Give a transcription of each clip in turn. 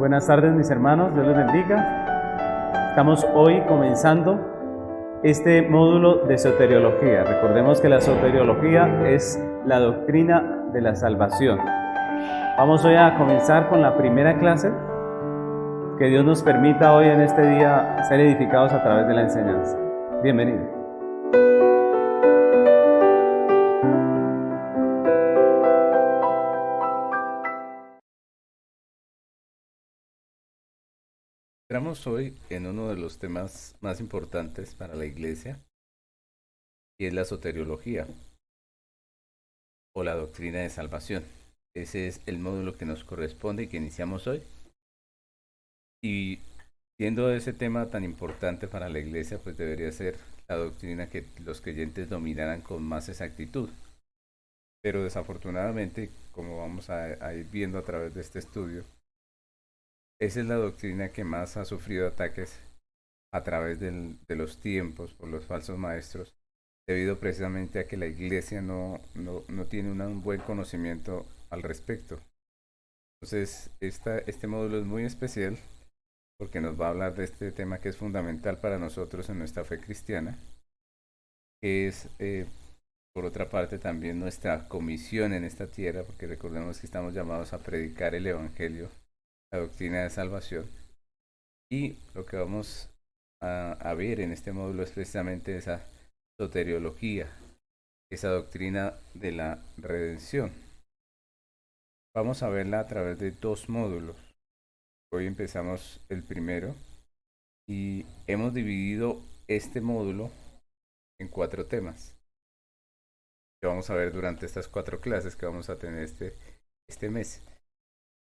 Buenas tardes mis hermanos, Dios les bendiga. Estamos hoy comenzando este módulo de soteriología. Recordemos que la soteriología es la doctrina de la salvación. Vamos hoy a comenzar con la primera clase. Que Dios nos permita hoy en este día ser edificados a través de la enseñanza. Bienvenidos. Entramos hoy en uno de los temas más importantes para la Iglesia y es la soteriología o la doctrina de salvación. Ese es el módulo que nos corresponde y que iniciamos hoy. Y siendo ese tema tan importante para la Iglesia, pues debería ser la doctrina que los creyentes dominaran con más exactitud. Pero desafortunadamente, como vamos a ir viendo a través de este estudio, esa es la doctrina que más ha sufrido ataques a través de los tiempos por los falsos maestros, debido precisamente a que la iglesia no tiene un buen conocimiento al respecto. Entonces, este módulo es muy especial porque nos va a hablar de este tema que es fundamental para nosotros en nuestra fe cristiana, que es, por otra parte, también nuestra comisión en esta tierra, porque recordemos que estamos llamados a predicar el Evangelio, la doctrina de salvación, y lo que vamos a ver en este módulo es precisamente esa soteriología, esa doctrina de la redención. Vamos a verla a través de dos módulos. Hoy empezamos el primero y hemos dividido este módulo en 4 temas que vamos a ver durante estas 4 clases que vamos a tener este mes.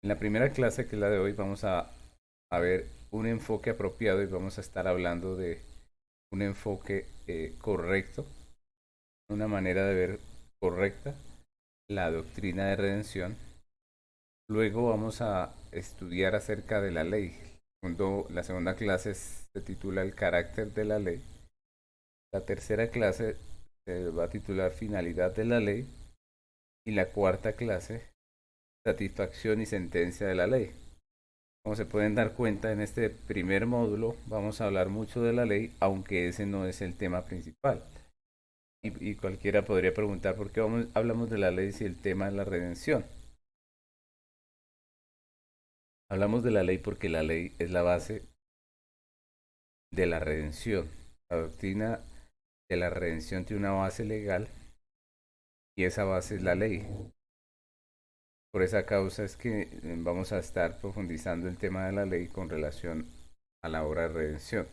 En la primera clase, que es la de hoy, vamos a ver un enfoque apropiado y vamos a estar hablando de un enfoque correcto, una manera de ver correcta la doctrina de redención. Luego vamos a estudiar acerca de la ley. La segunda clase se titula El carácter de la ley. La tercera clase se va a titular Finalidad de la ley. Y la cuarta clase, Satisfacción y sentencia de la ley. Como se pueden dar cuenta, en este primer módulo vamos a hablar mucho de la ley, aunque ese no es el tema principal. Y cualquiera podría preguntar por qué hablamos de la ley si el tema es la redención. Hablamos de la ley porque la ley es la base de la redención. La doctrina de la redención tiene una base legal y esa base es la ley. Por esa causa es que vamos a estar profundizando el tema de la ley con relación a la obra de redención.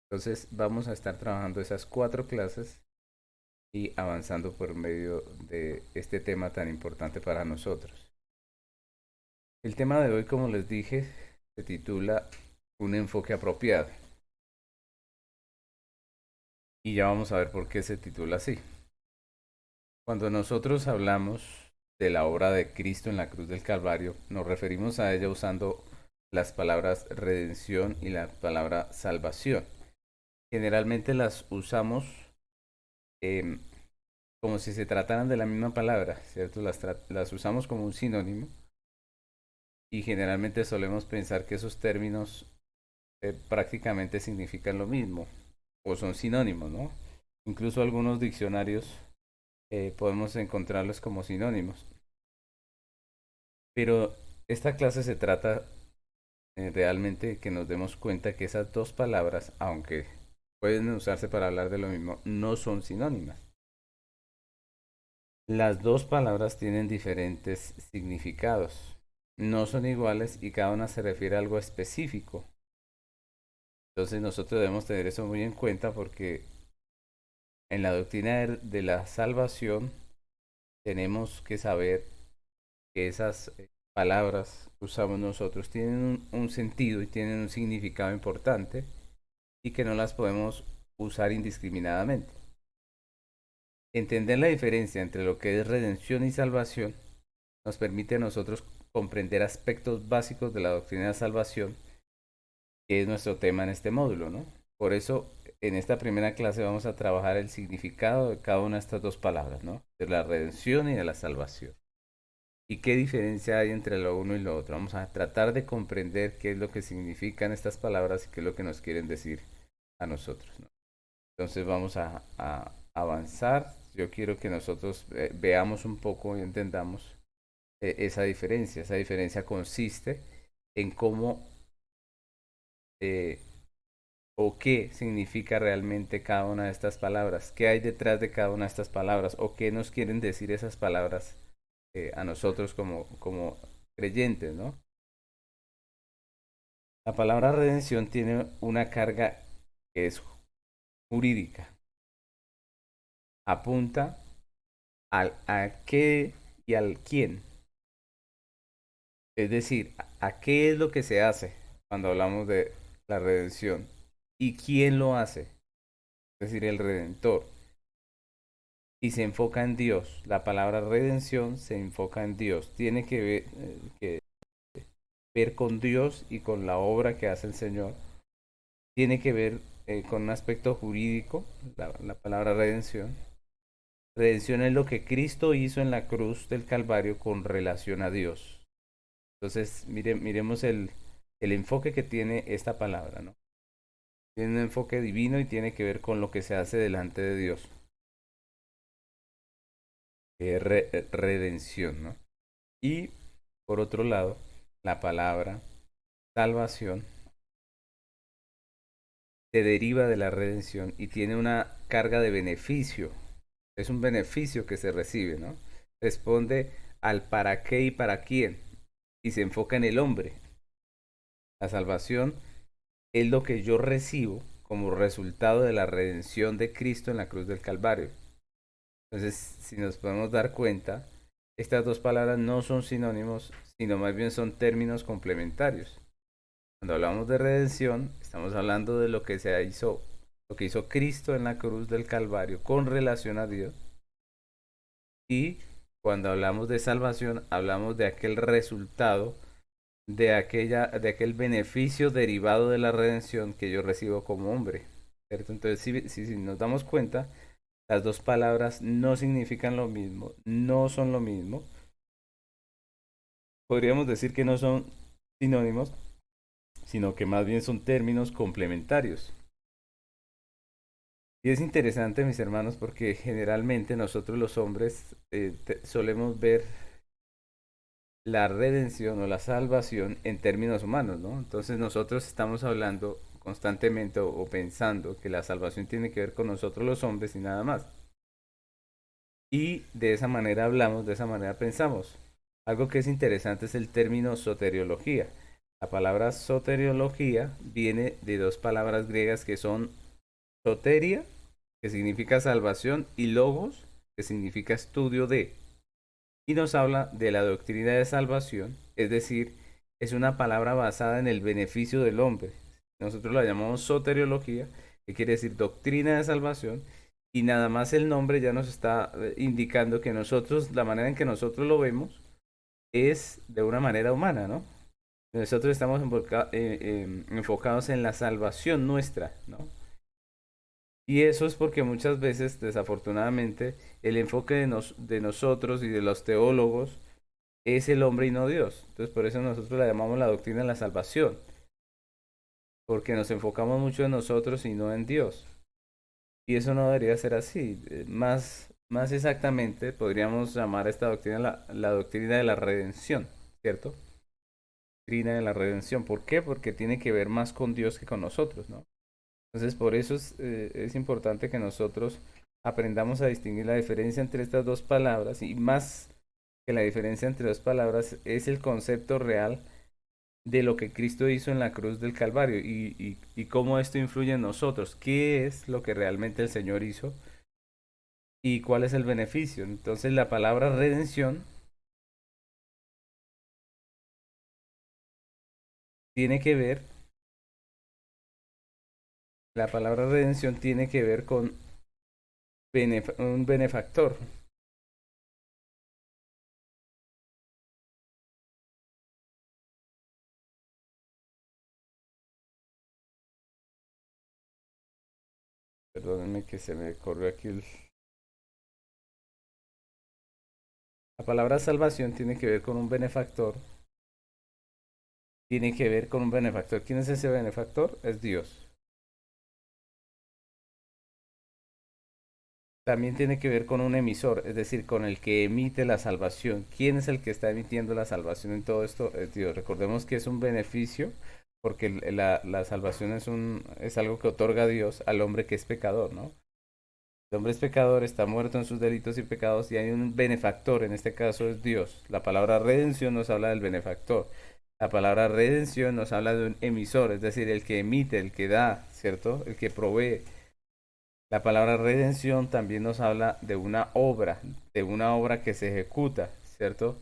Entonces vamos a estar trabajando esas 4 clases y avanzando por medio de este tema tan importante para nosotros. El tema de hoy, como les dije, se titula Un enfoque apropiado. Y ya vamos a ver por qué se titula así. Cuando nosotros hablamos de la obra de Cristo en la cruz del Calvario, nos referimos a ella usando las palabras redención y la palabra salvación. Generalmente las usamos como si se trataran de la misma palabra, ¿cierto? Las usamos como un sinónimo y generalmente solemos pensar que esos términos prácticamente significan lo mismo o son sinónimos, ¿no? Incluso algunos diccionarios podemos encontrarlos como sinónimos. Pero esta clase se trata realmente de que nos demos cuenta que esas dos palabras, aunque pueden usarse para hablar de lo mismo, no son sinónimas. Las dos palabras tienen diferentes significados, no son iguales y cada una se refiere a algo específico. Entonces nosotros debemos tener eso muy en cuenta porque en la doctrina de la salvación tenemos que saber que esas palabras que usamos nosotros tienen un sentido y tienen un significado importante y que no las podemos usar indiscriminadamente. Entender la diferencia entre lo que es redención y salvación nos permite a nosotros comprender aspectos básicos de la doctrina de salvación, que es nuestro tema en este módulo, ¿no? Por eso, en esta primera clase vamos a trabajar el significado de cada una de estas dos palabras, ¿no? De la redención y de la salvación. ¿Y qué diferencia hay entre lo uno y lo otro? Vamos a tratar de comprender qué es lo que significan estas palabras y qué es lo que nos quieren decir a nosotros, ¿no? Entonces vamos a avanzar. Yo quiero que nosotros veamos un poco y entendamos esa diferencia. Esa diferencia consiste en cómo eh, o qué significa realmente cada una de estas palabras, qué hay detrás de cada una de estas palabras o qué nos quieren decir esas palabras a nosotros como creyentes, ¿no? La palabra redención tiene una carga que es jurídica, apunta al a qué y al quién, es decir, a qué es lo que se hace cuando hablamos de la redención y quién lo hace, es decir, el redentor. Y se enfoca en Dios. La palabra redención se enfoca en Dios. Tiene que ver con Dios y con la obra que hace el Señor. Tiene que ver con un aspecto jurídico, la palabra redención. Redención es lo que Cristo hizo en la cruz del Calvario con relación a Dios. Entonces, miremos el enfoque que tiene esta palabra, ¿no? Tiene un enfoque divino y tiene que ver con lo que se hace delante de Dios. Redención, ¿no? Y por otro lado, la palabra salvación se deriva de la redención y tiene una carga de beneficio. Es un beneficio que se recibe, ¿no? Responde al para qué y para quién y se enfoca en el hombre. La salvación es lo que yo recibo como resultado de la redención de Cristo en la cruz del Calvario. Entonces, si nos podemos dar cuenta, estas dos palabras no son sinónimos, sino más bien son términos complementarios. Cuando hablamos de redención, estamos hablando de lo que lo que hizo Cristo en la cruz del Calvario con relación a Dios. Y cuando hablamos de salvación, hablamos de aquel resultado, de aquel beneficio derivado de la redención que yo recibo como hombre. ¿Cierto? Entonces, si nos damos cuenta, las dos palabras no significan lo mismo, no son lo mismo. Podríamos decir que no son sinónimos, sino que más bien son términos complementarios. Y es interesante, mis hermanos, porque generalmente nosotros los hombres solemos ver la redención o la salvación en términos humanos, ¿no? Entonces nosotros estamos hablando constantemente o pensando que la salvación tiene que ver con nosotros los hombres y nada más. Y de esa manera hablamos, de esa manera pensamos. Algo que es interesante es el término soteriología. La palabra soteriología viene de dos palabras griegas que son soteria, que significa salvación, y logos, que significa estudio de. Y nos habla de la doctrina de salvación, es decir, es una palabra basada en el beneficio del hombre. Nosotros la llamamos soteriología, que quiere decir doctrina de salvación, y nada más el nombre ya nos está indicando que nosotros, la manera en que nosotros lo vemos, es de una manera humana, ¿no? Nosotros estamos enfocados en la salvación nuestra, ¿no? Y eso es porque muchas veces, desafortunadamente, el enfoque de nosotros y de los teólogos es el hombre y no Dios. Entonces, por eso nosotros la llamamos la doctrina de la salvación, porque nos enfocamos mucho en nosotros y no en Dios. Y eso no debería ser así. Más exactamente, podríamos llamar a esta doctrina la doctrina de la redención, ¿cierto? Doctrina de la redención. ¿Por qué? Porque tiene que ver más con Dios que con nosotros, ¿no? Entonces, por eso es importante que nosotros aprendamos a distinguir la diferencia entre estas dos palabras y más que la diferencia entre dos palabras es el concepto real de lo que Cristo hizo en la cruz del Calvario y cómo esto influye en nosotros, qué es lo que realmente el Señor hizo y cuál es el beneficio. Entonces, la palabra redención tiene que ver, la palabra redención tiene que ver con un benefactor. Perdónenme que se me corrió aquí la palabra salvación tiene que ver con un benefactor. Tiene que ver con un benefactor. ¿Quién es ese benefactor? Es Dios. También tiene que ver con un emisor, es decir, con el que emite la salvación. ¿Quién es el que está emitiendo la salvación en todo esto? Es Dios. Recordemos que es un beneficio, porque la salvación es algo que otorga Dios al hombre que es pecador, ¿no? El hombre es pecador, está muerto en sus delitos y pecados, y hay un benefactor, en este caso es Dios. La palabra redención nos habla del benefactor. La palabra redención nos habla de un emisor, es decir, el que emite, el que da, ¿cierto? El que provee. La palabra redención también nos habla de una obra que se ejecuta, ¿cierto?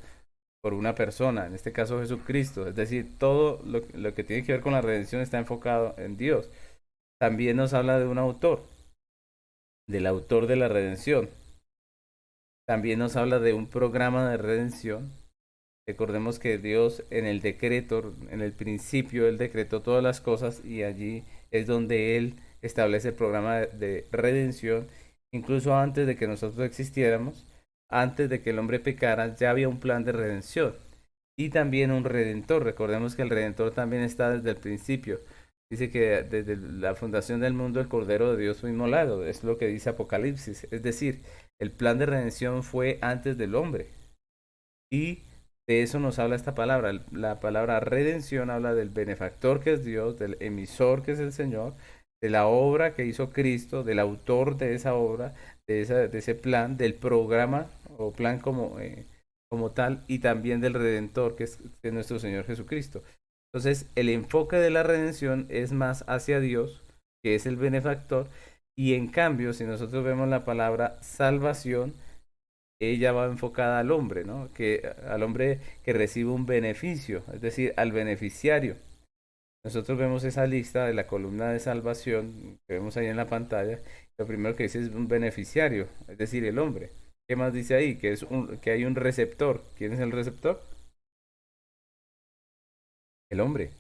Por una persona, en este caso Jesucristo. Es decir, todo lo que tiene que ver con la redención está enfocado en Dios. También nos habla de un autor, del autor de la redención. También nos habla de un programa de redención. Recordemos que Dios en el decreto, en el principio, Él decretó todas las cosas y allí es donde Él establece el programa de redención. Incluso antes de que nosotros existiéramos, antes de que el hombre pecara, ya había un plan de redención y también un redentor. Recordemos que el redentor también está desde el principio. Dice que desde la fundación del mundo el Cordero de Dios fue inmolado. Es lo que dice Apocalipsis. Es decir, el plan de redención fue antes del hombre. Y de eso nos habla esta palabra. La palabra redención habla del benefactor que es Dios, del emisor que es el Señor, de la obra que hizo Cristo, del autor de esa obra, de ese plan, del programa o plan como tal, y también del redentor que es nuestro Señor Jesucristo. Entonces, el enfoque de la redención es más hacia Dios, que es el benefactor, y en cambio, si nosotros vemos la palabra salvación, ella va enfocada al hombre, ¿no? Al hombre que recibe un beneficio, es decir, al beneficiario. Nosotros vemos esa lista de la columna de salvación que vemos ahí en la pantalla. Lo primero que dice es un beneficiario, es decir, el hombre. ¿Qué más dice ahí? Que hay un receptor. ¿Quién es el receptor? El hombre.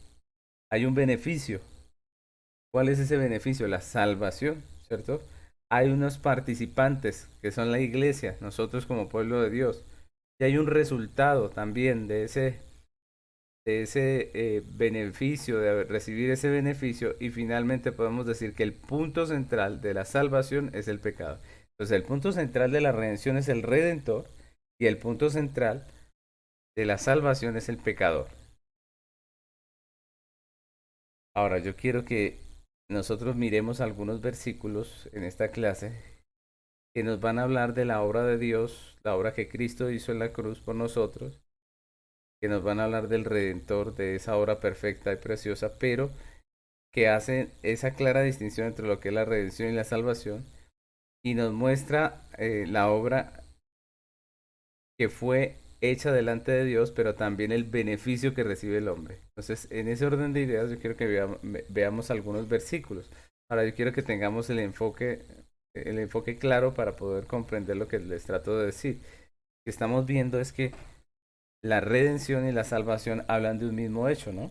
Hay un beneficio. ¿Cuál es ese beneficio? La salvación, ¿cierto? Hay unos participantes que son la iglesia, nosotros como pueblo de Dios. Y hay un resultado también de ese beneficio, de recibir ese beneficio, y finalmente podemos decir que el punto central de la salvación es el pecado. Entonces el punto central de la redención es el redentor y el punto central de la salvación es el pecador. Ahora yo quiero que nosotros miremos algunos versículos en esta clase que nos van a hablar de la obra de Dios, la obra que Cristo hizo en la cruz por nosotros, que nos van a hablar del Redentor, de esa obra perfecta y preciosa, pero que hace esa clara distinción entre lo que es la redención y la salvación, y nos muestra la obra que fue hecha delante de Dios, pero también el beneficio que recibe el hombre. Entonces, en ese orden de ideas, yo quiero que veamos algunos versículos. Ahora, yo quiero que tengamos el enfoque claro para poder comprender lo que les trato de decir. Lo que estamos viendo es que la redención y la salvación hablan de un mismo hecho, ¿no?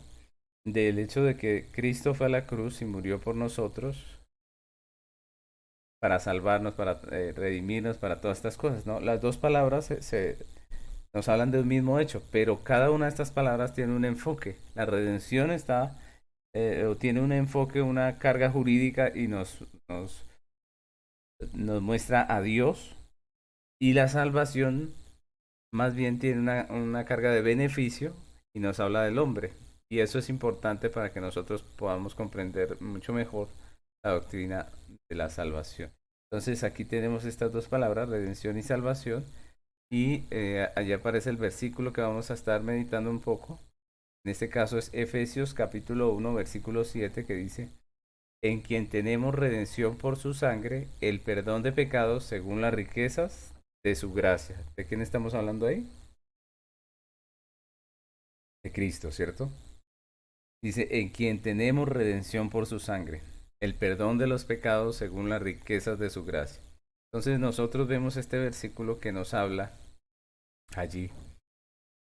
Del hecho de que Cristo fue a la cruz y murió por nosotros para salvarnos, para redimirnos, para todas estas cosas, ¿no? Las dos palabras nos hablan de un mismo hecho, pero cada una de estas palabras tiene un enfoque. La redención o tiene un enfoque, una carga jurídica y nos muestra a Dios, y la salvación más bien tiene una carga de beneficio y nos habla del hombre. Y eso es importante para que nosotros podamos comprender mucho mejor la doctrina de la salvación. Entonces aquí tenemos estas dos palabras, redención y salvación, y allí aparece el versículo que vamos a estar meditando un poco. En este caso es Efesios capítulo 1, versículo 7, que dice: en quien tenemos redención por su sangre, el perdón de pecados según las riquezas de su gracia. ¿De quién estamos hablando ahí? De Cristo, ¿cierto? Dice, en quien tenemos redención por su sangre, el perdón de los pecados según las riquezas de su gracia. Entonces nosotros vemos este versículo que nos habla allí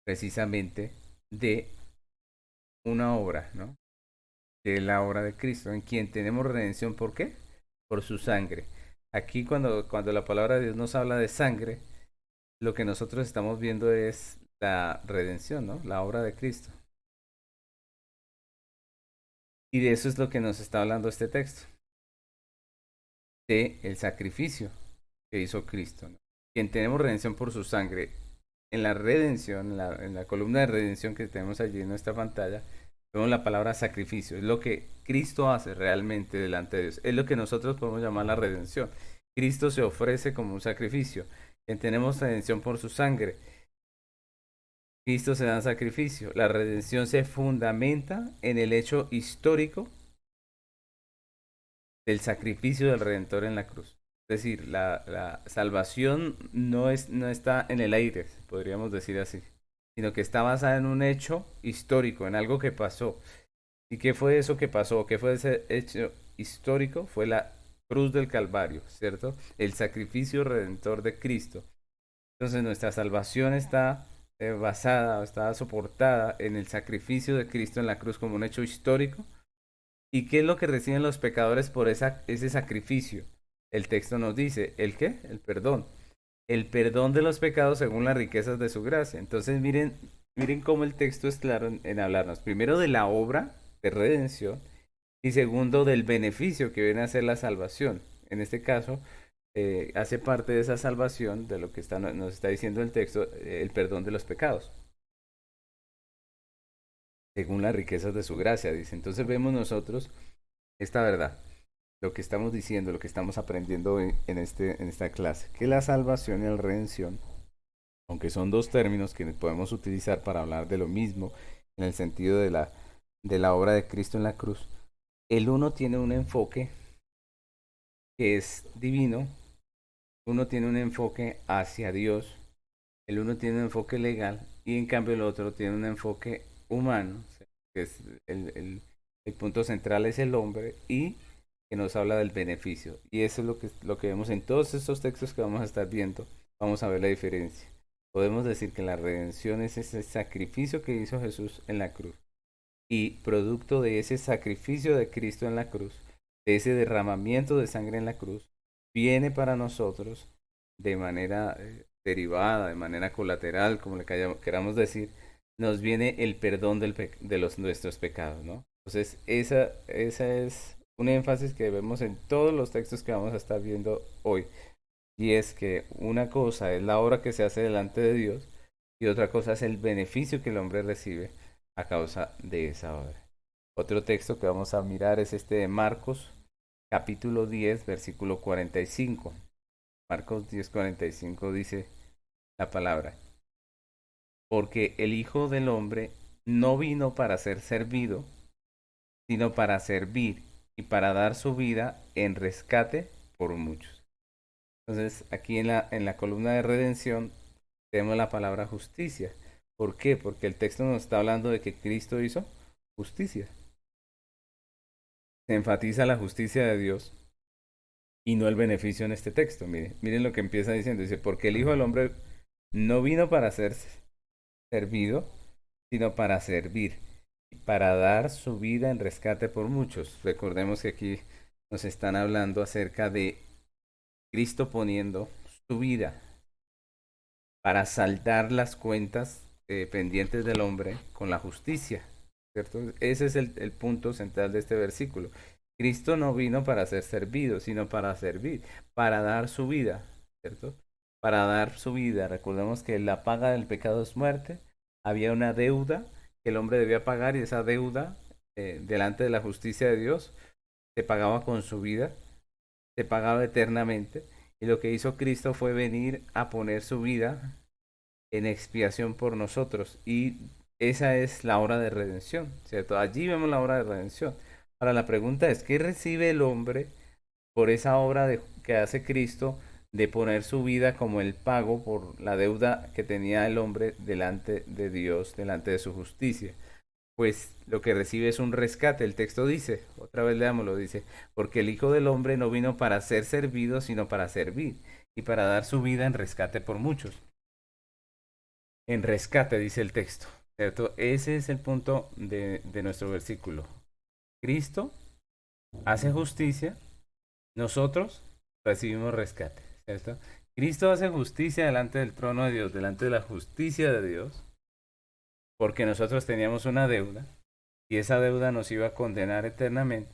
precisamente de una obra, ¿no? De la obra de Cristo, en quien tenemos redención. ¿Por qué? Por su sangre. Aquí cuando la palabra de Dios nos habla de sangre, lo que nosotros estamos viendo es la redención, ¿no? La obra de Cristo. Y de eso es lo que nos está hablando este texto, de el sacrificio que hizo Cristo, ¿no? Quien tenemos redención por su sangre. En la redención, en la columna de redención que tenemos allí en nuestra pantalla, vemos la palabra sacrificio. Es lo que Cristo hace realmente delante de Dios. Es lo que nosotros podemos llamar la redención. Cristo se ofrece como un sacrificio. Quien tenemos redención por su sangre. Cristo se da en sacrificio. La redención se fundamenta en el hecho histórico del sacrificio del Redentor en la cruz. Es decir, la salvación no está en el aire, podríamos decir así, sino que está basada en un hecho histórico, en algo que pasó. ¿Y qué fue eso que pasó? ¿Qué fue ese hecho histórico? Fue la cruz del Calvario, ¿cierto? El sacrificio redentor de Cristo. Entonces nuestra salvación está basada, está soportada en el sacrificio de Cristo en la cruz como un hecho histórico. ¿Y qué es lo que reciben los pecadores por ese sacrificio? El texto nos dice, ¿el qué? El perdón. El perdón de los pecados según las riquezas de su gracia. Entonces miren cómo el texto es claro en hablarnos. Primero de la obra de redención y segundo del beneficio que viene a ser la salvación. En este caso, hace parte de esa salvación, de lo que nos está diciendo el texto, el perdón de los pecados según las riquezas de su gracia, dice. Entonces vemos nosotros esta verdad, lo que estamos diciendo, lo que estamos aprendiendo en esta clase, que la salvación y la redención, aunque son dos términos que podemos utilizar para hablar de lo mismo, en el sentido de la obra de Cristo en la cruz, el uno tiene un enfoque que es divino, uno tiene un enfoque hacia Dios, el uno tiene un enfoque legal y en cambio el otro tiene un enfoque humano, que es el punto central es el hombre y que nos habla del beneficio. Y eso es lo que vemos en todos estos textos que vamos a estar viendo. Vamos a ver la diferencia. Podemos decir que la redención es ese sacrificio que hizo Jesús en la cruz. Y producto de ese sacrificio de Cristo en la cruz, de ese derramamiento de sangre en la cruz, viene para nosotros de manera derivada, de manera colateral, como le queramos decir, nos viene el perdón de nuestros pecados, ¿no? Entonces, esa es un énfasis que vemos en todos los textos que vamos a estar viendo hoy. Y es que una cosa es la obra que se hace delante de Dios y otra cosa es el beneficio que el hombre recibe a causa de esa obra. Otro texto que vamos a mirar es este de Marcos, capítulo 10, versículo 45. Marcos 10, 45 dice la palabra: porque el Hijo del Hombre no vino para ser servido, sino para servir y para dar su vida en rescate por muchos. Entonces, aquí en la columna de redención tenemos la palabra justicia. ¿Por qué? Porque el texto nos está hablando de que Cristo hizo justicia. Se enfatiza la justicia de Dios y no el beneficio en este texto. Miren lo que empieza diciendo. Dice, porque el Hijo del Hombre no vino para ser servido, sino para servir, para dar su vida en rescate por muchos. Recordemos que aquí nos están hablando acerca de Cristo poniendo su vida para saldar las cuentas pendientes del hombre con la justicia, ¿cierto? Ese es el punto central de este versículo. Cristo no vino para ser servido, sino para servir, para dar su vida, ¿cierto? Para dar su vida. Recordemos que la paga del pecado es muerte. Había una deuda que el hombre debía pagar y esa deuda delante de la justicia de Dios se pagaba con su vida, se pagaba eternamente. Y lo que hizo Cristo fue venir a poner su vida en expiación por nosotros. Y esa es la obra de redención, ¿cierto? Allí vemos la obra de redención. Ahora la pregunta es, ¿qué recibe el hombre por esa obra que hace Cristo de poner su vida como el pago por la deuda que tenía el hombre delante de Dios, delante de su justicia? Pues lo que recibe es un rescate. El texto dice, otra vez leámoslo, dice, porque el Hijo del Hombre no vino para ser servido, sino para servir y para dar su vida en rescate por muchos. En rescate, dice el texto, ¿cierto? Ese es el punto de nuestro versículo. Cristo hace justicia, nosotros recibimos rescate, ¿cierto? Cristo hace justicia delante del trono de Dios, delante de la justicia de Dios, porque nosotros teníamos una deuda y esa deuda nos iba a condenar eternamente.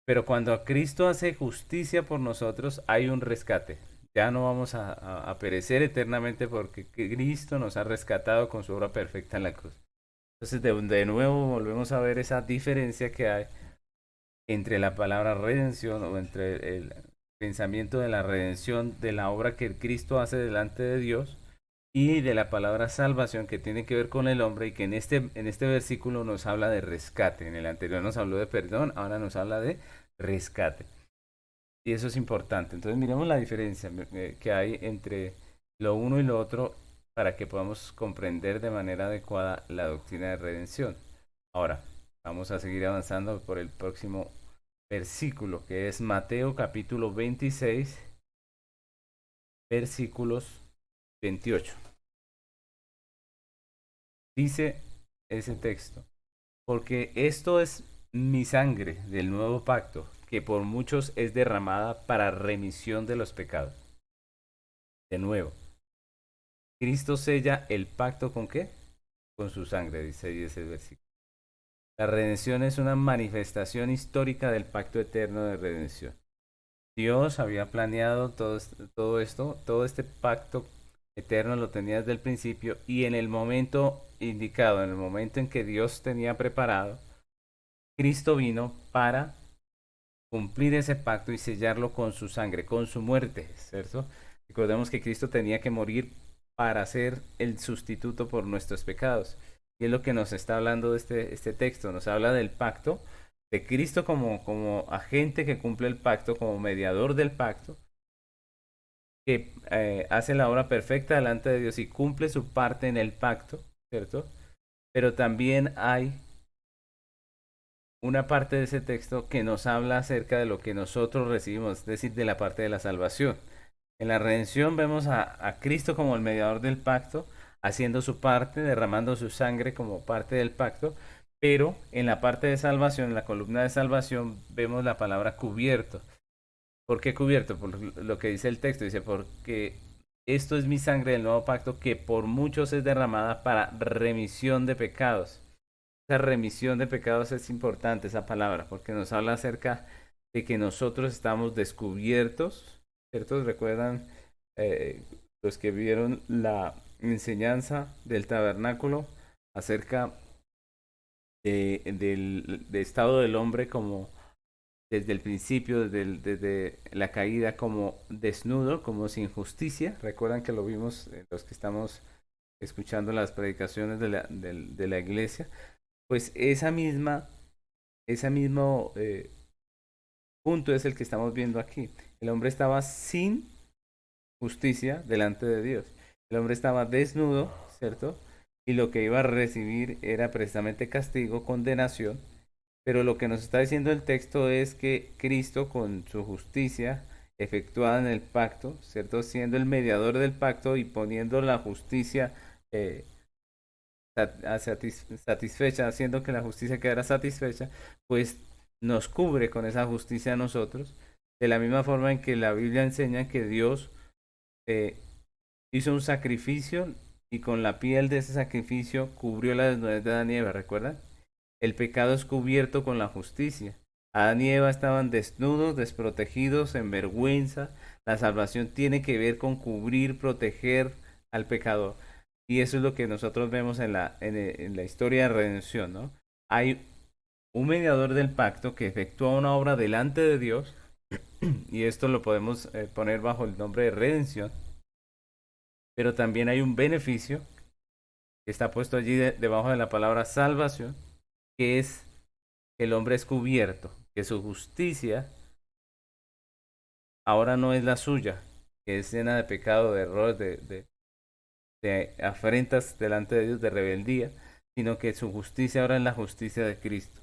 Pero cuando Cristo hace justicia por nosotros, hay un rescate. Ya no vamos a perecer eternamente porque Cristo nos ha rescatado con su obra perfecta en la cruz. Entonces, de nuevo volvemos a ver esa diferencia que hay entre la palabra redención o entre el pensamiento de la redención de la obra que Cristo hace delante de Dios y de la palabra salvación que tiene que ver con el hombre y que en este versículo nos habla de rescate. En el anterior nos habló de perdón, ahora nos habla de rescate. Y eso es importante. Entonces miremos la diferencia que hay entre lo uno y lo otro para que podamos comprender de manera adecuada la doctrina de redención. Ahora, vamos a seguir avanzando por el próximo versículo, que es Mateo capítulo 26, versículos 28. Dice ese texto, porque esto es mi sangre del nuevo pacto, que por muchos es derramada para remisión de los pecados. De nuevo, Cristo sella el pacto ¿con qué? Con su sangre, dice ese versículo. La redención es una manifestación histórica del pacto eterno de redención. Dios había planeado todo esto, todo este pacto eterno lo tenía desde el principio y en el momento indicado, en el momento en que Dios tenía preparado, Cristo vino para cumplir ese pacto y sellarlo con su sangre, con su muerte, ¿cierto? Recordemos que Cristo tenía que morir para ser el sustituto por nuestros pecados. Y es lo que nos está hablando de este texto. Nos habla del pacto, de Cristo como agente que cumple el pacto, como mediador del pacto, que hace la obra perfecta delante de Dios y cumple su parte en el pacto, ¿cierto? Pero también hay una parte de ese texto que nos habla acerca de lo que nosotros recibimos, es decir, de la parte de la salvación. En la redención vemos a Cristo como el mediador del pacto, haciendo su parte, derramando su sangre como parte del pacto, pero en la parte de salvación, en la columna de salvación, vemos la palabra cubierto. ¿Por qué cubierto? Por lo que dice el texto, dice, porque esto es mi sangre del nuevo pacto que por muchos es derramada para remisión de pecados. Esa remisión de pecados es importante, esa palabra, porque nos habla acerca de que nosotros estamos descubiertos, ¿cierto? ¿Recuerdan los que vieron la enseñanza del tabernáculo acerca del estado del hombre como desde el principio, desde la caída como desnudo, como sin justicia? ¿Recuerdan que lo vimos los que estamos escuchando las predicaciones de la iglesia? Pues ese mismo punto es el que estamos viendo aquí. El hombre estaba sin justicia delante de Dios. El hombre estaba desnudo, ¿cierto? Y lo que iba a recibir era precisamente castigo, condenación. Pero lo que nos está diciendo el texto es que Cristo, con su justicia efectuada en el pacto, ¿cierto? Siendo el mediador del pacto y poniendo la justicia satisfecha, haciendo que la justicia quedara satisfecha, pues nos cubre con esa justicia a nosotros, de la misma forma en que la Biblia enseña que Dios eh, hizo un sacrificio y con la piel de ese sacrificio cubrió la desnudez de Adán y Eva, ¿recuerdan? El pecado es cubierto con la justicia. Adán y Eva estaban desnudos, desprotegidos, en vergüenza. La salvación tiene que ver con cubrir, proteger al pecador. Y eso es lo que nosotros vemos en la historia de redención, ¿no? Hay un mediador del pacto que efectúa una obra delante de Dios, y esto lo podemos poner bajo el nombre de redención, pero también hay un beneficio que está puesto allí debajo de la palabra salvación, que es que el hombre es cubierto, que su justicia ahora no es la suya, que es llena de pecado, de error, de afrentas delante de Dios, de rebeldía, sino que su justicia ahora es la justicia de Cristo.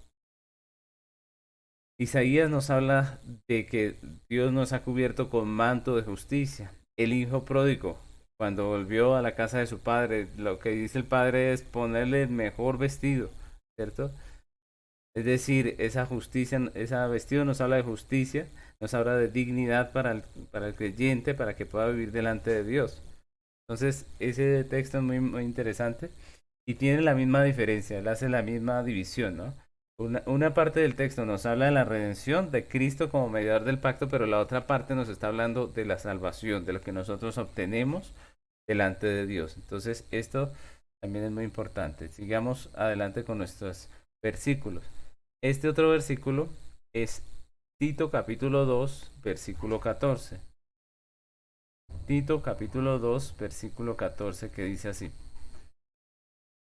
Isaías nos habla de que Dios nos ha cubierto con manto de justicia. El hijo pródigo, cuando volvió a la casa de su padre, lo que dice el padre es ponerle el mejor vestido, ¿cierto? Es decir, esa justicia, ese vestido nos habla de justicia, nos habla de dignidad para el creyente, para que pueda vivir delante de Dios. Entonces, ese texto es muy, muy interesante y tiene la misma diferencia, él hace la misma división, ¿no? Una parte del texto nos habla de la redención de Cristo como mediador del pacto, pero la otra parte nos está hablando de la salvación, de lo que nosotros obtenemos delante de Dios. Entonces, esto también es muy importante. Sigamos adelante con nuestros versículos. Este otro versículo es Tito capítulo 2, versículo 14. Tito capítulo 2, versículo 14, que dice así: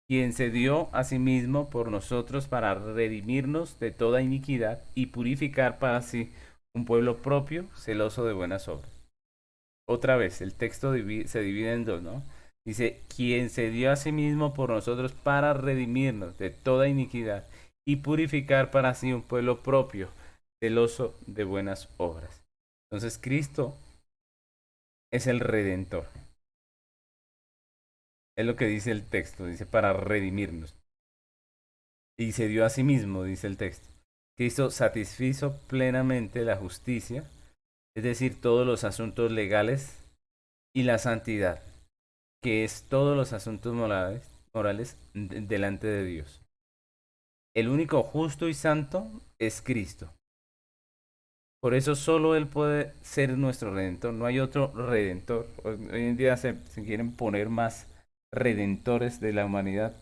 quien se dio a sí mismo por nosotros para redimirnos de toda iniquidad y purificar para sí un pueblo propio, celoso de buenas obras. Otra vez, el texto se divide en dos, ¿no? Dice, quien se dio a sí mismo por nosotros para redimirnos de toda iniquidad y purificar para sí un pueblo propio, celoso de buenas obras. Entonces, Cristo es el redentor. Es lo que dice el texto, dice para redimirnos. Y se dio a sí mismo, dice el texto. Cristo satisfizo plenamente la justicia, es decir, todos los asuntos legales y la santidad, que es todos los asuntos morales delante de Dios. El único justo y santo es Cristo. Por eso solo Él puede ser nuestro redentor. No hay otro redentor. Hoy en día se quieren poner más redentores de la humanidad,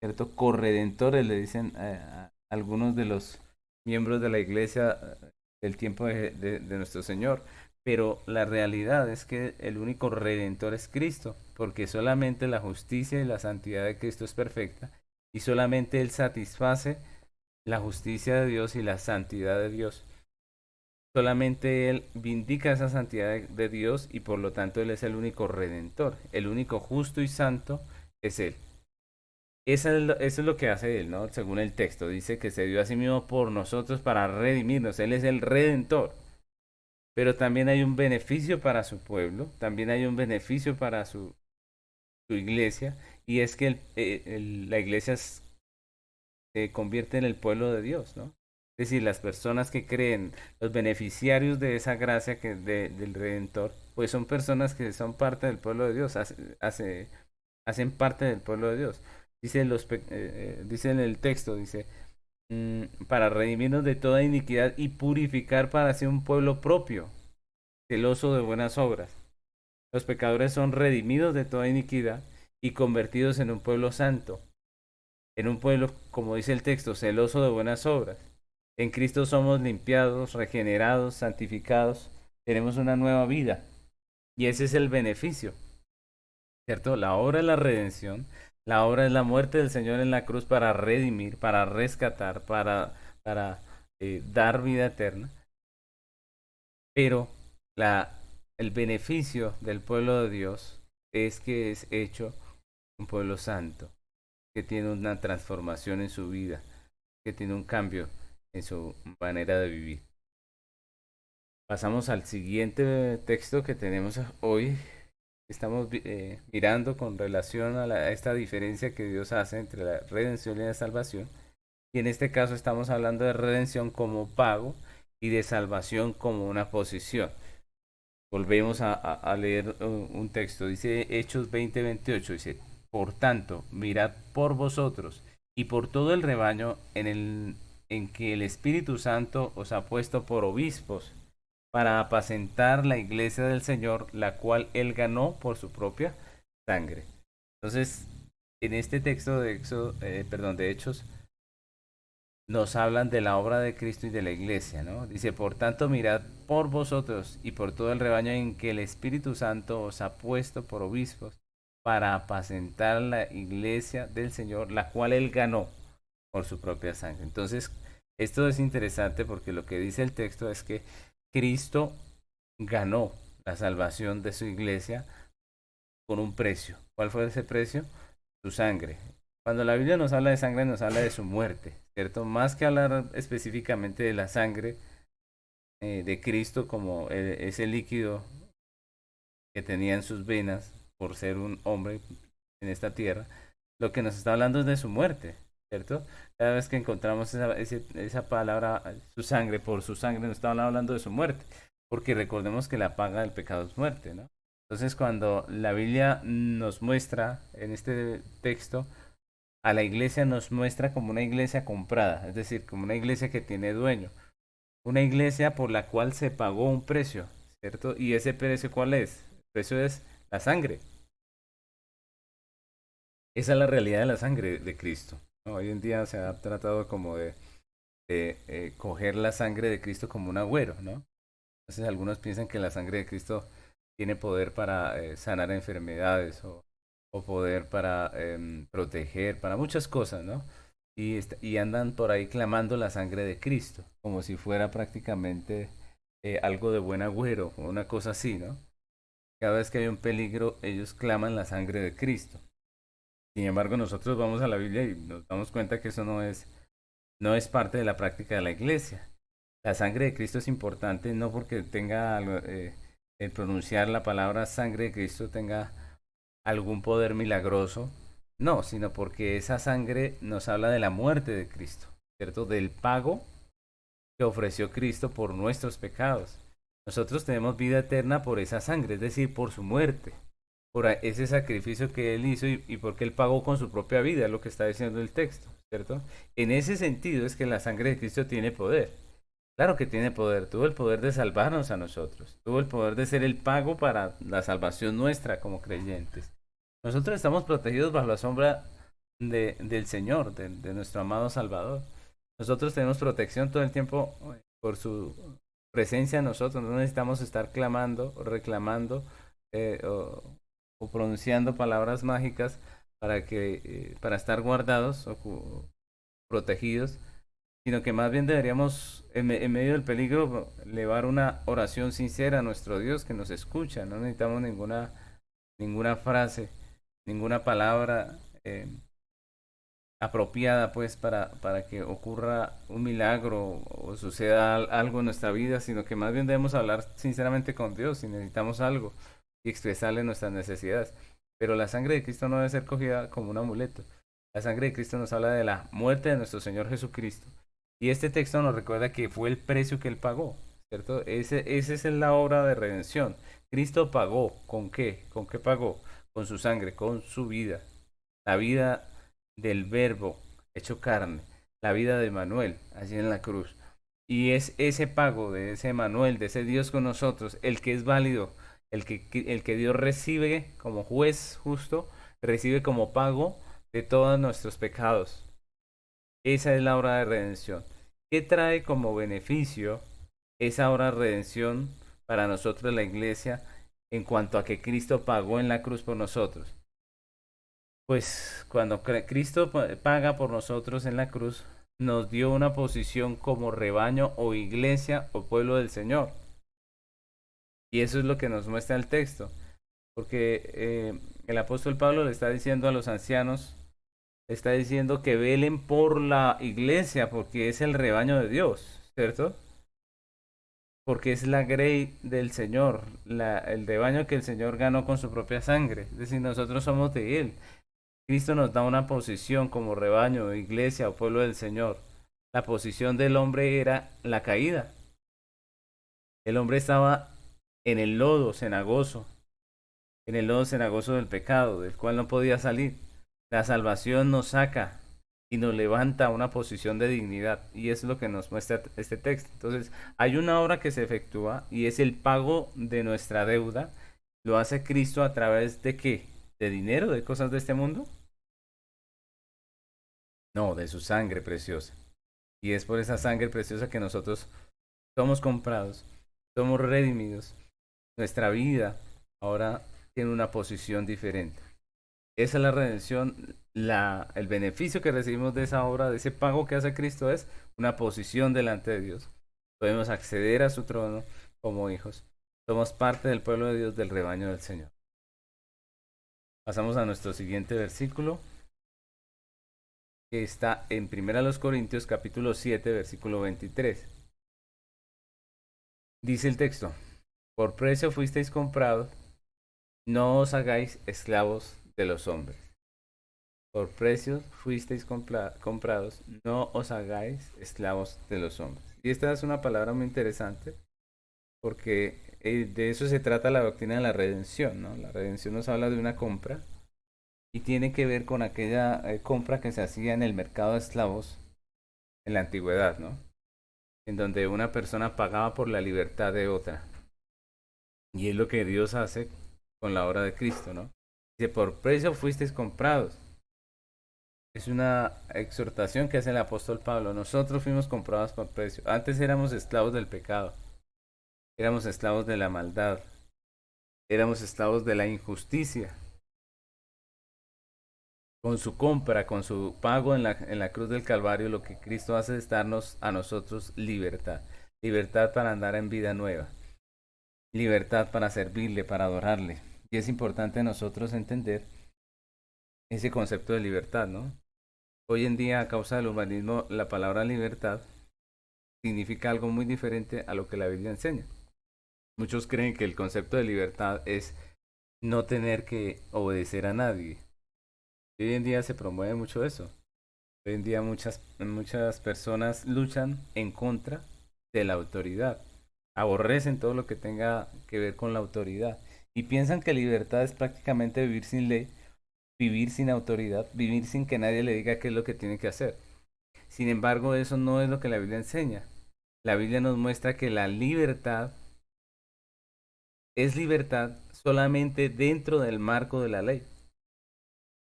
¿cierto? Corredentores le dicen a algunos de los miembros de la iglesia del tiempo de nuestro Señor. Pero la realidad es que el único redentor es Cristo, porque solamente la justicia y la santidad de Cristo es perfecta y solamente Él satisface la justicia de Dios y la santidad de Dios. Solamente Él vindica esa santidad de Dios y por lo tanto Él es el único redentor. El único justo y santo es Él. Eso es lo que hace Él, ¿no? Según el texto, dice que se dio a sí mismo por nosotros para redimirnos. Él es el redentor. Pero también hay un beneficio para su pueblo, también hay un beneficio para su iglesia, y es que la iglesia se convierte en el pueblo de Dios, ¿no? Es decir, las personas que creen, los beneficiarios de esa gracia del Redentor, pues son personas que son parte del pueblo de Dios, hacen parte del pueblo de Dios. Dice en el texto, dice, para redimirnos de toda iniquidad y purificar para sí un pueblo propio, celoso de buenas obras. Los pecadores son redimidos de toda iniquidad y convertidos en un pueblo santo, en un pueblo, como dice el texto, celoso de buenas obras. En Cristo somos limpiados, regenerados, santificados, tenemos una nueva vida. Y ese es el beneficio, ¿cierto? La obra es la redención, la obra es la muerte del Señor en la cruz para redimir, para rescatar, para dar vida eterna. Pero el beneficio del pueblo de Dios es que es hecho un pueblo santo, que tiene una transformación en su vida, que tiene un cambio en su manera de vivir. Pasamos al siguiente texto que tenemos hoy. Estamos mirando con relación a esta diferencia que Dios hace entre la redención y la salvación. Y en este caso estamos hablando de redención como pago y de salvación como una posición. Volvemos a leer un texto. Dice Hechos 20:28. Dice, por tanto, mirad por vosotros y por todo el rebaño en que el Espíritu Santo os ha puesto por obispos para apacentar la iglesia del Señor, la cual él ganó por su propia sangre. Entonces, en este texto de Hechos, nos hablan de la obra de Cristo y de la iglesia, ¿no? Dice, por tanto, mirad por vosotros y por todo el rebaño en que el Espíritu Santo os ha puesto por obispos para apacentar la iglesia del Señor, la cual él ganó por su propia sangre. Entonces, esto es interesante porque lo que dice el texto es que Cristo ganó la salvación de su iglesia con un precio. ¿Cuál fue ese precio? Su sangre. Cuando la Biblia nos habla de sangre, nos habla de su muerte, ¿cierto? Más que hablar específicamente de la sangre de Cristo como ese líquido que tenía en sus venas por ser un hombre en esta tierra, lo que nos está hablando es de su muerte. ¿cierto? Cada vez que encontramos esa palabra, su sangre, por su sangre, no estamos hablando de su muerte, porque recordemos que la paga del pecado es muerte, ¿no? Entonces, cuando la Biblia nos muestra en este texto, a la iglesia nos muestra como una iglesia comprada, es decir, como una iglesia que tiene dueño, una iglesia por la cual se pagó un precio, ¿cierto? ¿Y ese precio cuál es? El precio es la sangre. Esa es la realidad de la sangre de Cristo, ¿no? Hoy en día se ha tratado como de coger la sangre de Cristo como un agüero, ¿no? Entonces algunos piensan que la sangre de Cristo tiene poder para sanar enfermedades o poder para proteger, para muchas cosas, ¿no? Y andan por ahí clamando la sangre de Cristo, como si fuera prácticamente algo de buen agüero, o una cosa así, ¿no? Cada vez que hay un peligro, ellos claman la sangre de Cristo. Sin embargo, nosotros vamos a la Biblia y nos damos cuenta que eso no es parte de la práctica de la iglesia. La sangre de Cristo es importante no porque el pronunciar la palabra sangre de Cristo tenga algún poder milagroso, no, sino porque esa sangre nos habla de la muerte de Cristo, ¿cierto? Del pago que ofreció Cristo por nuestros pecados. Nosotros tenemos vida eterna por esa sangre, es decir, por su muerte, por ese sacrificio que Él hizo y porque Él pagó con su propia vida, es lo que está diciendo el texto, ¿cierto? En ese sentido es que la sangre de Cristo tiene poder. Claro que tiene poder, tuvo el poder de salvarnos a nosotros, tuvo el poder de ser el pago para la salvación nuestra como creyentes. Nosotros estamos protegidos bajo la sombra del Señor, de nuestro amado Salvador. Nosotros tenemos protección todo el tiempo por su presencia en nosotros. No necesitamos estar clamando o reclamando eh, o, o pronunciando palabras mágicas para estar guardados o protegidos, sino que más bien deberíamos, en medio del peligro, elevar una oración sincera a nuestro Dios que nos escucha. No necesitamos ninguna frase, ninguna palabra apropiada pues para que ocurra un milagro o suceda algo en nuestra vida, sino que más bien debemos hablar sinceramente con Dios si necesitamos algo y expresarle nuestras necesidades. Pero la sangre de Cristo no debe ser cogida como un amuleto. La sangre de Cristo nos habla de la muerte de nuestro Señor Jesucristo. Y este texto nos recuerda que fue el precio que Él pagó, ¿cierto? Esa es la obra de redención. Cristo pagó. ¿Con qué? ¿Con qué pagó? Con su sangre, con su vida. La vida del Verbo hecho carne, la vida de Manuel, allí en la cruz. Y es ese pago de ese Manuel, de ese Dios con nosotros, el que es válido, el que Dios recibe como juez justo, recibe como pago de todos nuestros pecados. Esa es la obra de redención. ¿Qué trae como beneficio esa obra de redención para nosotros la iglesia en cuanto a que Cristo pagó en la cruz por nosotros? Pues cuando Cristo paga por nosotros en la cruz, nos dio una posición como rebaño o iglesia o pueblo del Señor. Y eso es lo que nos muestra el texto. Porque el apóstol Pablo le está diciendo a los ancianos, le está diciendo que velen por la iglesia, porque es el rebaño de Dios, ¿cierto? Porque es la grey del Señor, el rebaño que el Señor ganó con su propia sangre. Es decir, nosotros somos de Él. Cristo nos da una posición como rebaño, iglesia o pueblo del Señor. La posición del hombre era la caída. El hombre estaba en el lodo cenagoso, en el lodo cenagoso del pecado, del cual no podía salir. La salvación nos saca y nos levanta a una posición de dignidad. Y es lo que nos muestra este texto. Entonces, hay una obra que se efectúa y es el pago de nuestra deuda. ¿Lo hace Cristo a través de qué? ¿De dinero? ¿De cosas de este mundo? No, de su sangre preciosa. Y es por esa sangre preciosa que nosotros somos comprados, somos redimidos. Nuestra vida ahora tiene una posición diferente. Esa es la redención, el beneficio que recibimos de esa obra, de ese pago que hace Cristo es una posición delante de Dios. Podemos acceder a su trono como hijos. Somos parte del pueblo de Dios, del rebaño del Señor. Pasamos a nuestro siguiente versículo, que está en 1 Corintios capítulo 7, versículo 23. Dice el texto, por precio fuisteis comprados, no os hagáis esclavos de los hombres. Por precios fuisteis comprados, no os hagáis esclavos de los hombres. Y esta es una palabra muy interesante porque de eso se trata la doctrina de la redención, ¿no? La redención nos habla de una compra y tiene que ver con aquella compra que se hacía en el mercado de esclavos en la antigüedad, ¿no? En donde una persona pagaba por la libertad de otra. Y es lo que Dios hace con la obra de Cristo, ¿no? Dice, por precio fuisteis comprados. Es una exhortación que hace el apóstol Pablo. Nosotros fuimos comprados por precio. Antes éramos esclavos del pecado, éramos esclavos de la maldad, éramos esclavos de la injusticia. Con su compra, con su pago en la cruz del Calvario, lo que Cristo hace es darnos a nosotros libertad. Libertad para andar en vida nueva. Libertad para servirle, para adorarle. Y es importante nosotros entender ese concepto de libertad, ¿no? Hoy en día, a causa del humanismo, la palabra libertad significa algo muy diferente a lo que la Biblia enseña. Muchos creen que el concepto de libertad es no tener que obedecer a nadie. Hoy en día se promueve mucho eso. Hoy en día muchas personas luchan en contra de la autoridad. Aborrecen todo lo que tenga que ver con la autoridad. Y piensan que libertad es prácticamente vivir sin ley, vivir sin autoridad, vivir sin que nadie le diga qué es lo que tiene que hacer. Sin embargo, eso no es lo que la Biblia enseña. La Biblia nos muestra que la libertad es libertad solamente dentro del marco de la ley.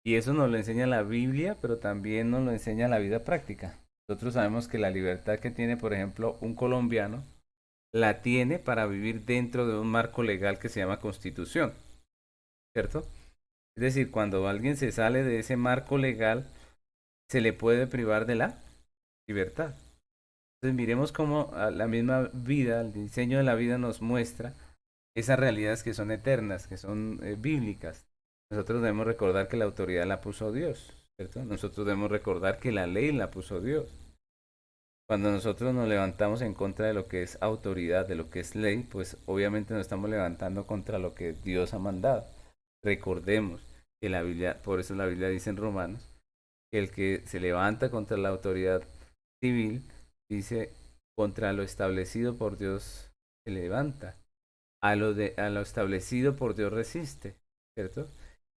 Y eso nos lo enseña la Biblia, pero también nos lo enseña la vida práctica. Nosotros sabemos que la libertad que tiene, por ejemplo, un colombiano, la tiene para vivir dentro de un marco legal que se llama Constitución, ¿cierto? Es decir, cuando alguien se sale de ese marco legal, se le puede privar de la libertad. Entonces miremos cómo la misma vida, el diseño de la vida nos muestra esas realidades que son eternas, que son bíblicas. Nosotros debemos recordar que la autoridad la puso Dios, ¿cierto? Nosotros debemos recordar que la ley la puso Dios. Cuando nosotros nos levantamos en contra de lo que es autoridad, de lo que es ley, pues obviamente nos estamos levantando contra lo que Dios ha mandado. Recordemos que la Biblia, por eso la Biblia dice en Romanos, que el que se levanta contra la autoridad civil, dice, contra lo establecido por Dios se levanta. A lo establecido por Dios resiste, ¿cierto?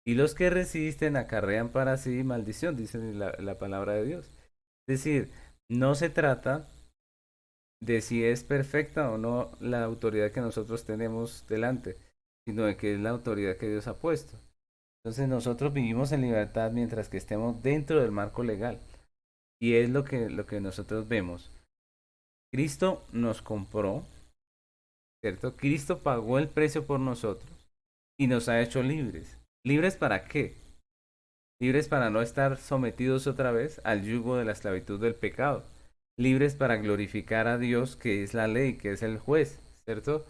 Y los que resisten acarrean para sí maldición, dice la palabra de Dios. Es decir, no se trata de si es perfecta o no la autoridad que nosotros tenemos delante, sino de que es la autoridad que Dios ha puesto. Entonces nosotros vivimos en libertad mientras que estemos dentro del marco legal. Y es lo que nosotros vemos. Cristo nos compró, ¿cierto? Cristo pagó el precio por nosotros y nos ha hecho libres. ¿Libres para qué? Libres para no estar sometidos otra vez al yugo de la esclavitud del pecado. Libres para glorificar a Dios, que es la ley, que es el juez, ¿cierto?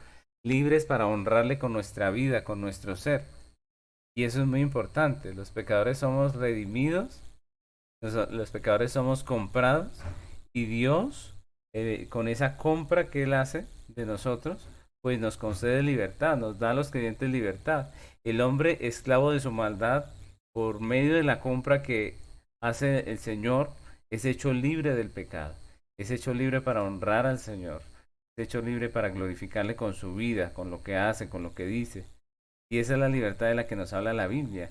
Libres para honrarle con nuestra vida, con nuestro ser. Y eso es muy importante. Los pecadores somos redimidos, los pecadores somos comprados y Dios, con esa compra que Él hace de nosotros, pues nos concede libertad, nos da a los creyentes libertad. El hombre esclavo de su maldad, por medio de la compra que hace el Señor, es hecho libre del pecado, es hecho libre para honrar al Señor, es hecho libre para glorificarle con su vida, con lo que hace, con lo que dice. Y esa es la libertad de la que nos habla la Biblia.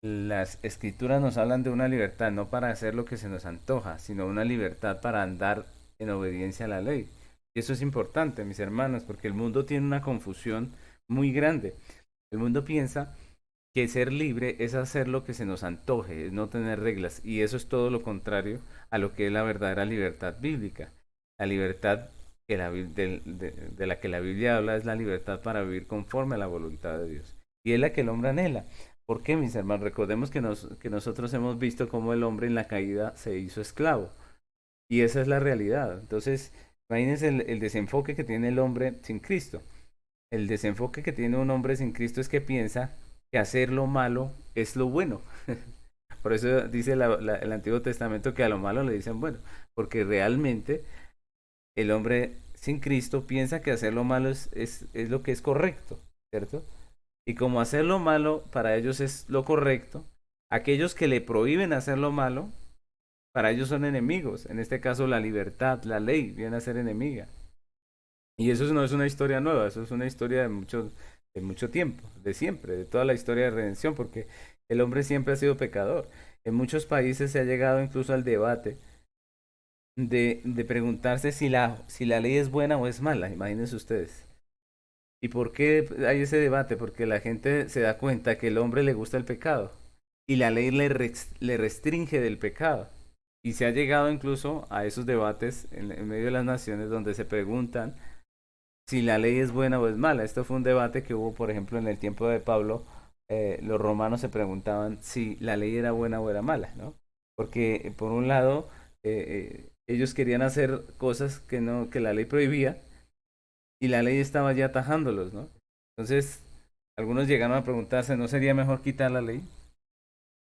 Las escrituras nos hablan de una libertad no para hacer lo que se nos antoja, sino una libertad para andar en obediencia a la ley. Y eso es importante, mis hermanos, porque el mundo tiene una confusión muy grande. El mundo piensa que ser libre es hacer lo que se nos antoje, es no tener reglas, y eso es todo lo contrario a lo que es la verdadera libertad bíblica. La libertad que de la que la Biblia habla es la libertad para vivir conforme a la voluntad de Dios. Y es la que el hombre anhela. ¿Por qué, mis hermanos? Recordemos que nosotros hemos visto cómo el hombre en la caída se hizo esclavo. Y esa es la realidad. Entonces, imagínense el desenfoque que tiene el hombre sin Cristo. El desenfoque que tiene un hombre sin Cristo es que piensa que hacer lo malo es lo bueno. Por eso dice el Antiguo Testamento que a lo malo le dicen bueno, porque realmente el hombre sin Cristo piensa que hacer lo malo es lo que es correcto, ¿cierto? Y como hacer lo malo para ellos es lo correcto, Aquellos que le prohíben hacer lo malo, para ellos son enemigos. En este caso, la libertad, la ley, viene a ser enemiga. Y eso no es una historia nueva, eso es una historia de mucho tiempo, de siempre, de toda la historia de redención, porque el hombre siempre ha sido pecador. En muchos países se ha llegado incluso al debate de preguntarse si la ley es buena o es mala, imagínense ustedes. ¿Y por qué hay ese debate? Porque la gente se da cuenta que el hombre le gusta el pecado y la ley le restringe del pecado. Y se ha llegado incluso a esos debates en medio de las naciones donde se preguntan si la ley es buena o es mala. Esto fue un debate que hubo, por ejemplo, en el tiempo de Pablo. Los romanos se preguntaban si la ley era buena o era mala, ¿no? Porque por un lado ellos querían hacer cosas que la ley prohibía y la ley estaba ya atajándolos, ¿no? Entonces, algunos llegaron a preguntarse, ¿no sería mejor quitar la ley?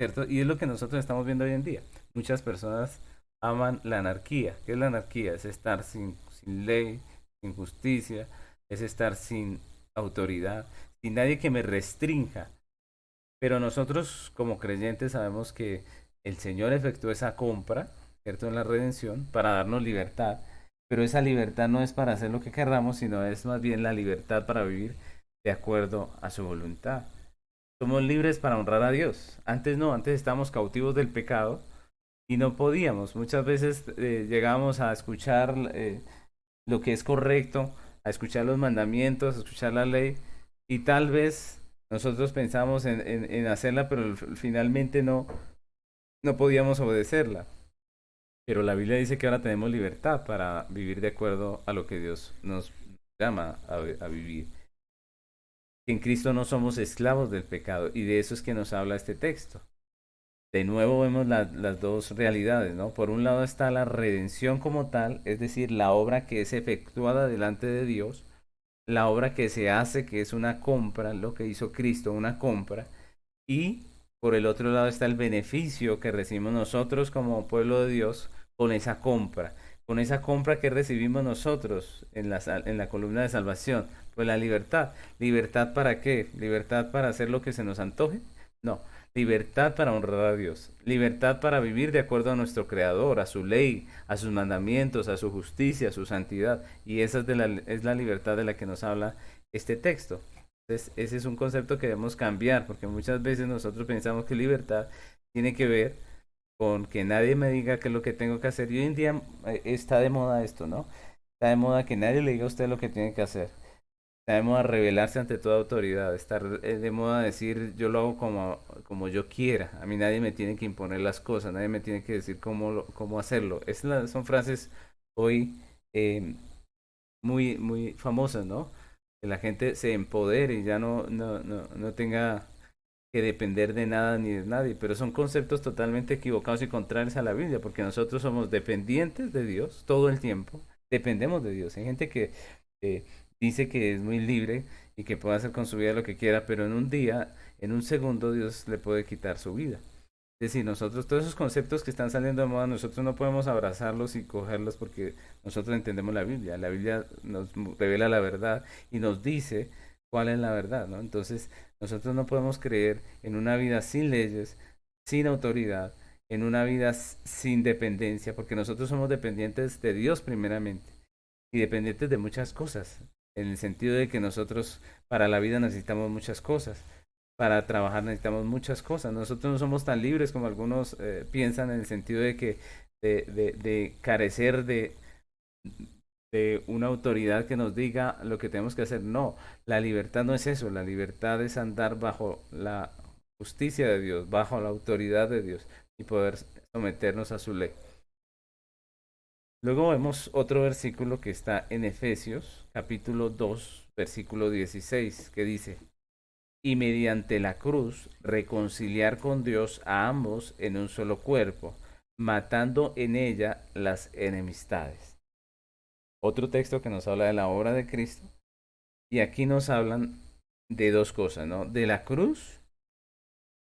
¿Cierto? Y es lo que nosotros estamos viendo hoy en día. Muchas personas aman la anarquía. ¿Qué es la anarquía? Es estar sin ley, sin justicia, es estar sin autoridad, sin nadie que me restrinja. Pero nosotros como creyentes sabemos que el Señor efectuó esa compra, ¿cierto? En la redención para darnos libertad. Pero esa libertad no es para hacer lo que querramos, sino es más bien la libertad para vivir de acuerdo a su voluntad. Somos libres para honrar a Dios. Antes no, antes estábamos cautivos del pecado y no podíamos. Muchas veces llegábamos a escuchar lo que es correcto, a escuchar los mandamientos, a escuchar la ley, y tal vez nosotros pensamos en hacerla, pero finalmente no podíamos obedecerla. Pero la Biblia dice que ahora tenemos libertad para vivir de acuerdo a lo que Dios nos llama a vivir. Que en Cristo no somos esclavos del pecado, y de eso es que nos habla este texto. De nuevo vemos las dos realidades, ¿no? Por un lado está la redención como tal, es decir, la obra que es efectuada delante de Dios, la obra que se hace, que es una compra, lo que hizo Cristo, una compra, y por el otro lado está el beneficio que recibimos nosotros como pueblo de Dios con esa compra que recibimos nosotros en la columna de salvación, pues la libertad. ¿Libertad para qué? ¿Libertad para hacer lo que se nos antoje? No, libertad para honrar a Dios, libertad para vivir de acuerdo a nuestro Creador, a su ley, a sus mandamientos, a su justicia, a su santidad. Y esa es la libertad de la que nos habla este texto. Entonces, ese es un concepto que debemos cambiar, porque muchas veces nosotros pensamos que libertad tiene que ver con que nadie me diga qué es lo que tengo que hacer. Y hoy en día está de moda esto, ¿no? Está de moda que nadie le diga a usted lo que tiene que hacer. Está de moda rebelarse ante toda autoridad. Está de moda decir yo lo hago como yo quiera. A mí nadie me tiene que imponer las cosas, nadie me tiene que decir cómo hacerlo. Son frases hoy muy famosas, ¿no? Que la gente se empodere y ya no tenga que depender de nada ni de nadie, pero son conceptos totalmente equivocados y contrarios a la Biblia, porque nosotros somos dependientes de Dios todo el tiempo, dependemos de Dios. Hay gente que eh, dice que es muy libre y que puede hacer con su vida lo que quiera, pero en un día, en un segundo, Dios le puede quitar su vida. Es decir, nosotros, todos esos conceptos que están saliendo de moda, nosotros no podemos abrazarlos y cogerlos porque nosotros entendemos la Biblia. La Biblia nos revela la verdad y nos dice cuál es la verdad, ¿no? Entonces, nosotros no podemos creer en una vida sin leyes, sin autoridad, en una vida sin dependencia, porque nosotros somos dependientes de Dios primeramente y dependientes de muchas cosas, en el sentido de que nosotros para la vida necesitamos muchas cosas. Para trabajar necesitamos muchas cosas. Nosotros no somos tan libres como algunos piensan, en el sentido de que de carecer de una autoridad que nos diga lo que tenemos que hacer. No, la libertad no es eso. La libertad es andar bajo la justicia de Dios, bajo la autoridad de Dios y poder someternos a su ley. Luego vemos otro versículo que está en Efesios, capítulo 2, versículo 16, que dice: y mediante la cruz reconciliar con Dios a ambos en un solo cuerpo, matando en ella las enemistades. Otro texto que nos habla de la obra de Cristo, y aquí nos hablan de dos cosas, ¿no? De la cruz,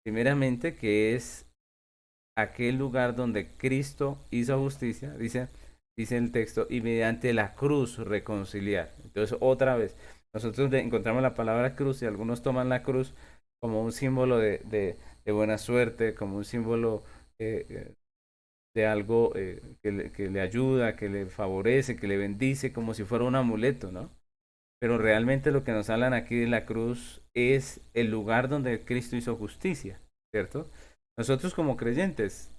primeramente, que es aquel lugar donde Cristo hizo justicia, dice el texto, y mediante la cruz reconciliar. Entonces, otra vez, nosotros encontramos la palabra cruz y algunos toman la cruz como un símbolo de de buena suerte, como un símbolo de algo que le ayuda, que le favorece, que le bendice, como si fuera un amuleto, ¿no? Pero realmente lo que nos hablan aquí de la cruz es el lugar donde Cristo hizo justicia, ¿cierto? Nosotros como creyentes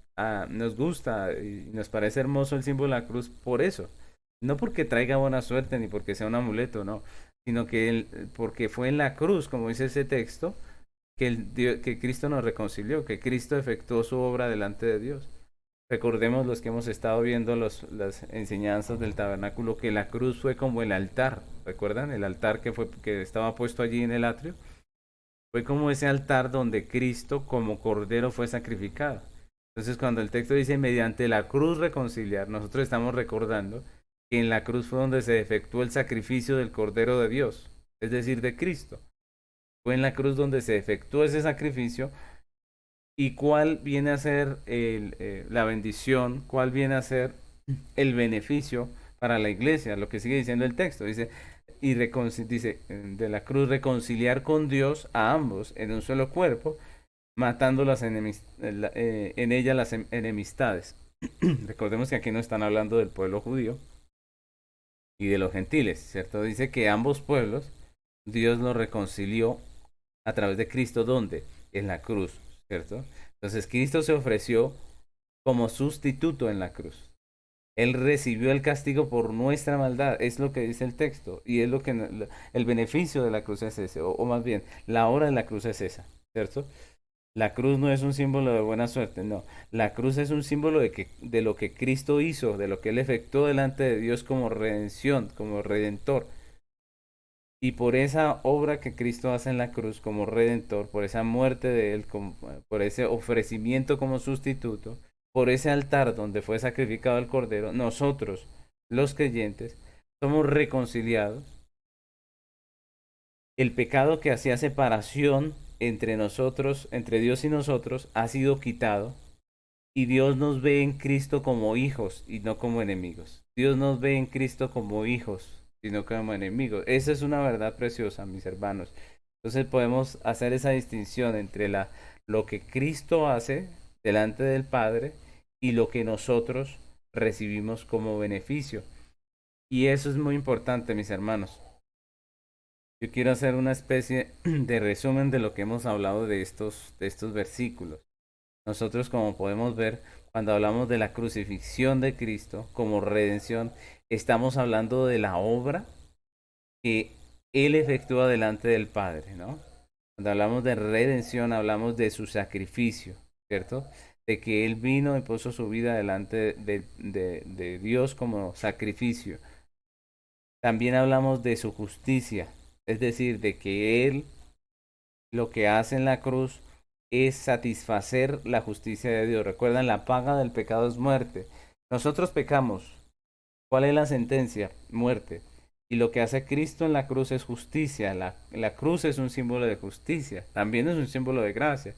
nos gusta y nos parece hermoso el símbolo de la cruz por eso. No porque traiga buena suerte ni porque sea un amuleto, no, sino que porque fue en la cruz, como dice ese texto, que Cristo nos reconcilió, que Cristo efectuó su obra delante de Dios. Recordemos los que hemos estado viendo las enseñanzas del tabernáculo, que la cruz fue como el altar. ¿Recuerdan? El altar que estaba puesto allí en el atrio. Fue como ese altar donde Cristo como cordero fue sacrificado. Entonces cuando el texto dice mediante la cruz reconciliar, nosotros estamos recordando que en la cruz fue donde se efectuó el sacrificio del cordero de Dios, es decir, de Cristo. Fue en la cruz donde se efectuó ese sacrificio. ¿Y cuál viene a ser la bendición? ¿Cuál viene a ser el beneficio para la iglesia? Lo que sigue diciendo el texto. Dice, dice, de la cruz reconciliar con Dios a ambos en un solo cuerpo, matando en ella las enemistades. Recordemos que aquí no están hablando del pueblo judío y de los gentiles, ¿cierto? Dice que ambos pueblos Dios los reconcilió a través de Cristo. ¿Dónde? En la cruz, ¿cierto? Entonces Cristo se ofreció como sustituto en la cruz. Él recibió el castigo por nuestra maldad, es lo que dice el texto, y es lo que el beneficio de la cruz es ese, o más bien, la obra de la cruz es esa, ¿cierto? La cruz no es un símbolo de buena suerte, no. La cruz es un símbolo de lo que Cristo hizo, de lo que Él efectuó delante de Dios como redención, como redentor. Y por esa obra que Cristo hace en la cruz como redentor, por esa muerte de Él, por ese ofrecimiento como sustituto, por ese altar donde fue sacrificado el Cordero, nosotros, los creyentes, somos reconciliados. El pecado que hacía separación entre nosotros, entre Dios y nosotros, ha sido quitado. Y Dios nos ve en Cristo como hijos y no como enemigos. Dios nos ve en Cristo como hijos y no como enemigos. Esa es una verdad preciosa, mis hermanos. Entonces podemos hacer esa distinción entre lo que Cristo hace delante del Padre y lo que nosotros recibimos como beneficio. Y eso es muy importante, mis hermanos. Yo quiero hacer una especie de resumen de lo que hemos hablado de estos versículos. Nosotros, como podemos ver, cuando hablamos de la crucifixión de Cristo como redención, estamos hablando de la obra que Él efectúa delante del Padre, ¿no? Cuando hablamos de redención, hablamos de su sacrificio, ¿cierto? De que Él vino y puso su vida delante de Dios como sacrificio. También hablamos de su justicia, es decir, de que Él lo que hace en la cruz es satisfacer la justicia de Dios. Recuerdan, la paga del pecado es muerte. Nosotros pecamos. ¿Cuál es la sentencia? Muerte. Y lo que hace Cristo en la cruz es justicia. La cruz es un símbolo de justicia. También es un símbolo de gracia.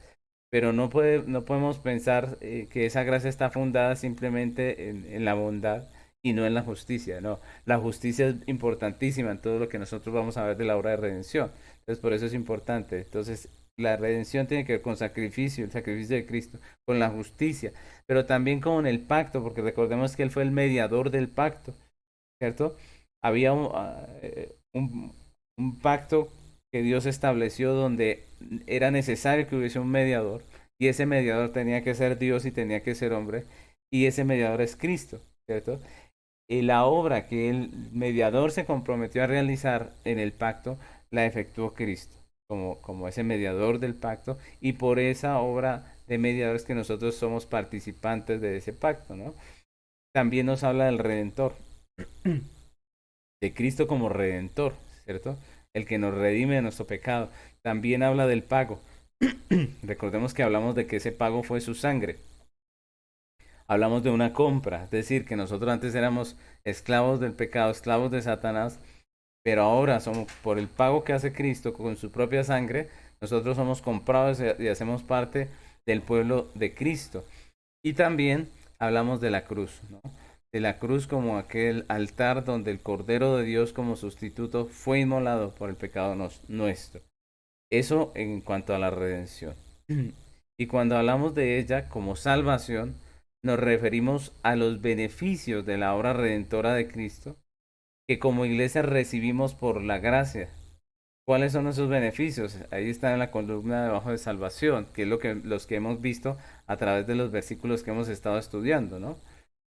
Pero no podemos pensar que esa gracia está fundada simplemente en la bondad y no en la justicia. No, la justicia es importantísima en todo lo que nosotros vamos a ver de la obra de redención. Entonces, por eso es importante. Entonces, la redención tiene que ver con sacrificio, el sacrificio de Cristo, con la justicia, pero también con el pacto, porque recordemos que Él fue el mediador del pacto, ¿cierto? Había un pacto que Dios estableció donde era necesario que hubiese un mediador, y ese mediador tenía que ser Dios y tenía que ser hombre, y ese mediador es Cristo, ¿cierto? Y la obra que el mediador se comprometió a realizar en el pacto la efectuó Cristo como ese mediador del pacto, y por esa obra de mediadores que nosotros somos participantes de ese pacto, ¿no? También nos habla del Redentor, de Cristo como Redentor, ¿cierto? El que nos redime de nuestro pecado. También habla del pago. Recordemos que hablamos de que ese pago fue su sangre. Hablamos de una compra, es decir, que nosotros antes éramos esclavos del pecado, esclavos de Satanás, pero ahora somos, por el pago que hace Cristo con su propia sangre, nosotros somos comprados y hacemos parte del pueblo de Cristo. Y también hablamos de la cruz, ¿no? De la cruz como aquel altar donde el Cordero de Dios como sustituto fue inmolado por el pecado nuestro. Eso en cuanto a la redención. Y cuando hablamos de ella como salvación, nos referimos a los beneficios de la obra redentora de Cristo que como iglesia recibimos por la gracia. ¿Cuáles son esos beneficios? Ahí está en la columna debajo de salvación, que es lo que los que hemos visto a través de los versículos que hemos estado estudiando, ¿no?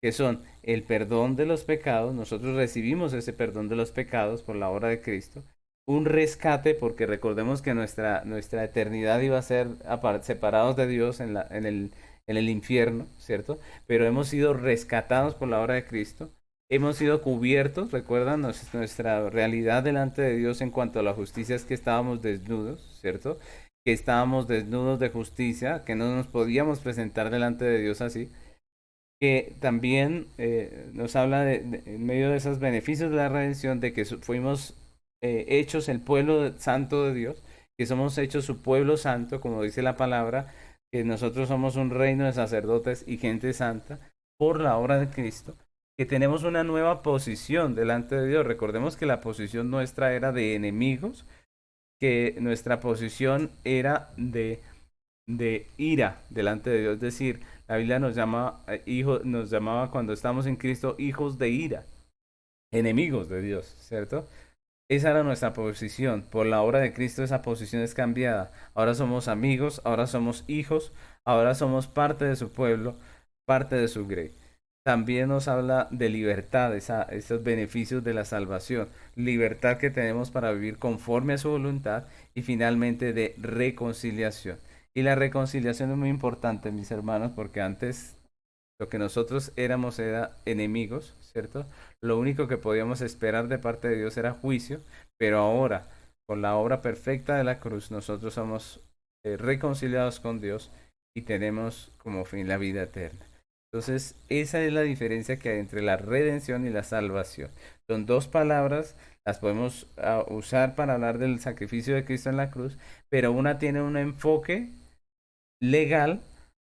Que son el perdón de los pecados, nosotros recibimos ese perdón de los pecados por la obra de Cristo, un rescate, porque recordemos que nuestra eternidad iba a ser separados de Dios en el infierno, ¿cierto? Pero hemos sido rescatados por la obra de Cristo, hemos sido cubiertos, recuerdan, nuestra realidad delante de Dios en cuanto a la justicia es que estábamos desnudos, ¿cierto? Que estábamos desnudos de justicia, que no nos podíamos presentar delante de Dios así, que también nos habla en medio de esos beneficios de la redención, de que fuimos hechos el pueblo santo de Dios, que somos hechos su pueblo santo, como dice la palabra, que nosotros somos un reino de sacerdotes y gente santa por la obra de Cristo, que tenemos una nueva posición delante de Dios. Recordemos que la posición nuestra era de enemigos, que nuestra posición era de ira delante de Dios, es decir, la Biblia nos llama nos llamaba cuando estamos en Cristo hijos de ira, enemigos de Dios, ¿cierto? Esa era nuestra posición. Por la obra de Cristo esa posición es cambiada. Ahora somos amigos, ahora somos hijos, ahora somos parte de su pueblo, parte de su grey. También nos habla de libertad, esos beneficios de la salvación, libertad que tenemos para vivir conforme a su voluntad y finalmente de reconciliación. Y la reconciliación es muy importante, mis hermanos, porque antes lo que nosotros éramos era enemigos, ¿cierto? Lo único que podíamos esperar de parte de Dios era juicio, pero ahora, con la obra perfecta de la cruz, nosotros somos reconciliados con Dios y tenemos como fin la vida eterna. Entonces, esa es la diferencia que hay entre la redención y la salvación. Son dos palabras, las podemos usar para hablar del sacrificio de Cristo en la cruz, pero una tiene un enfoque legal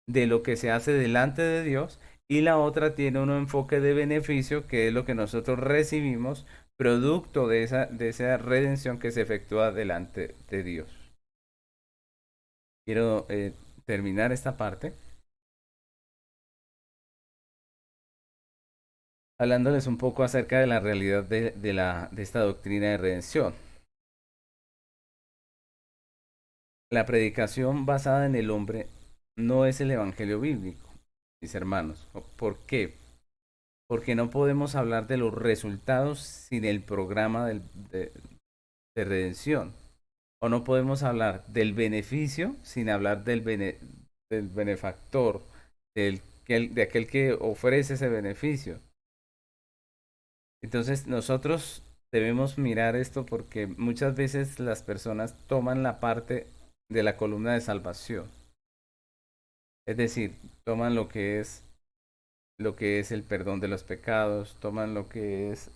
de lo que se hace delante de Dios y la otra tiene un enfoque de beneficio que es lo que nosotros recibimos producto de esa redención que se efectúa delante de Dios. Quiero terminar esta parte hablándoles un poco acerca de la realidad de esta doctrina de redención. La predicación basada en el hombre no es el evangelio bíblico, mis hermanos. ¿Por qué? Porque no podemos hablar de los resultados sin el programa de redención. O no podemos hablar del beneficio sin hablar del benefactor, de aquel que ofrece ese beneficio. Entonces nosotros debemos mirar esto porque muchas veces las personas toman la parte de la columna de salvación. Es decir, toman lo que es el perdón de los pecados, toman lo que es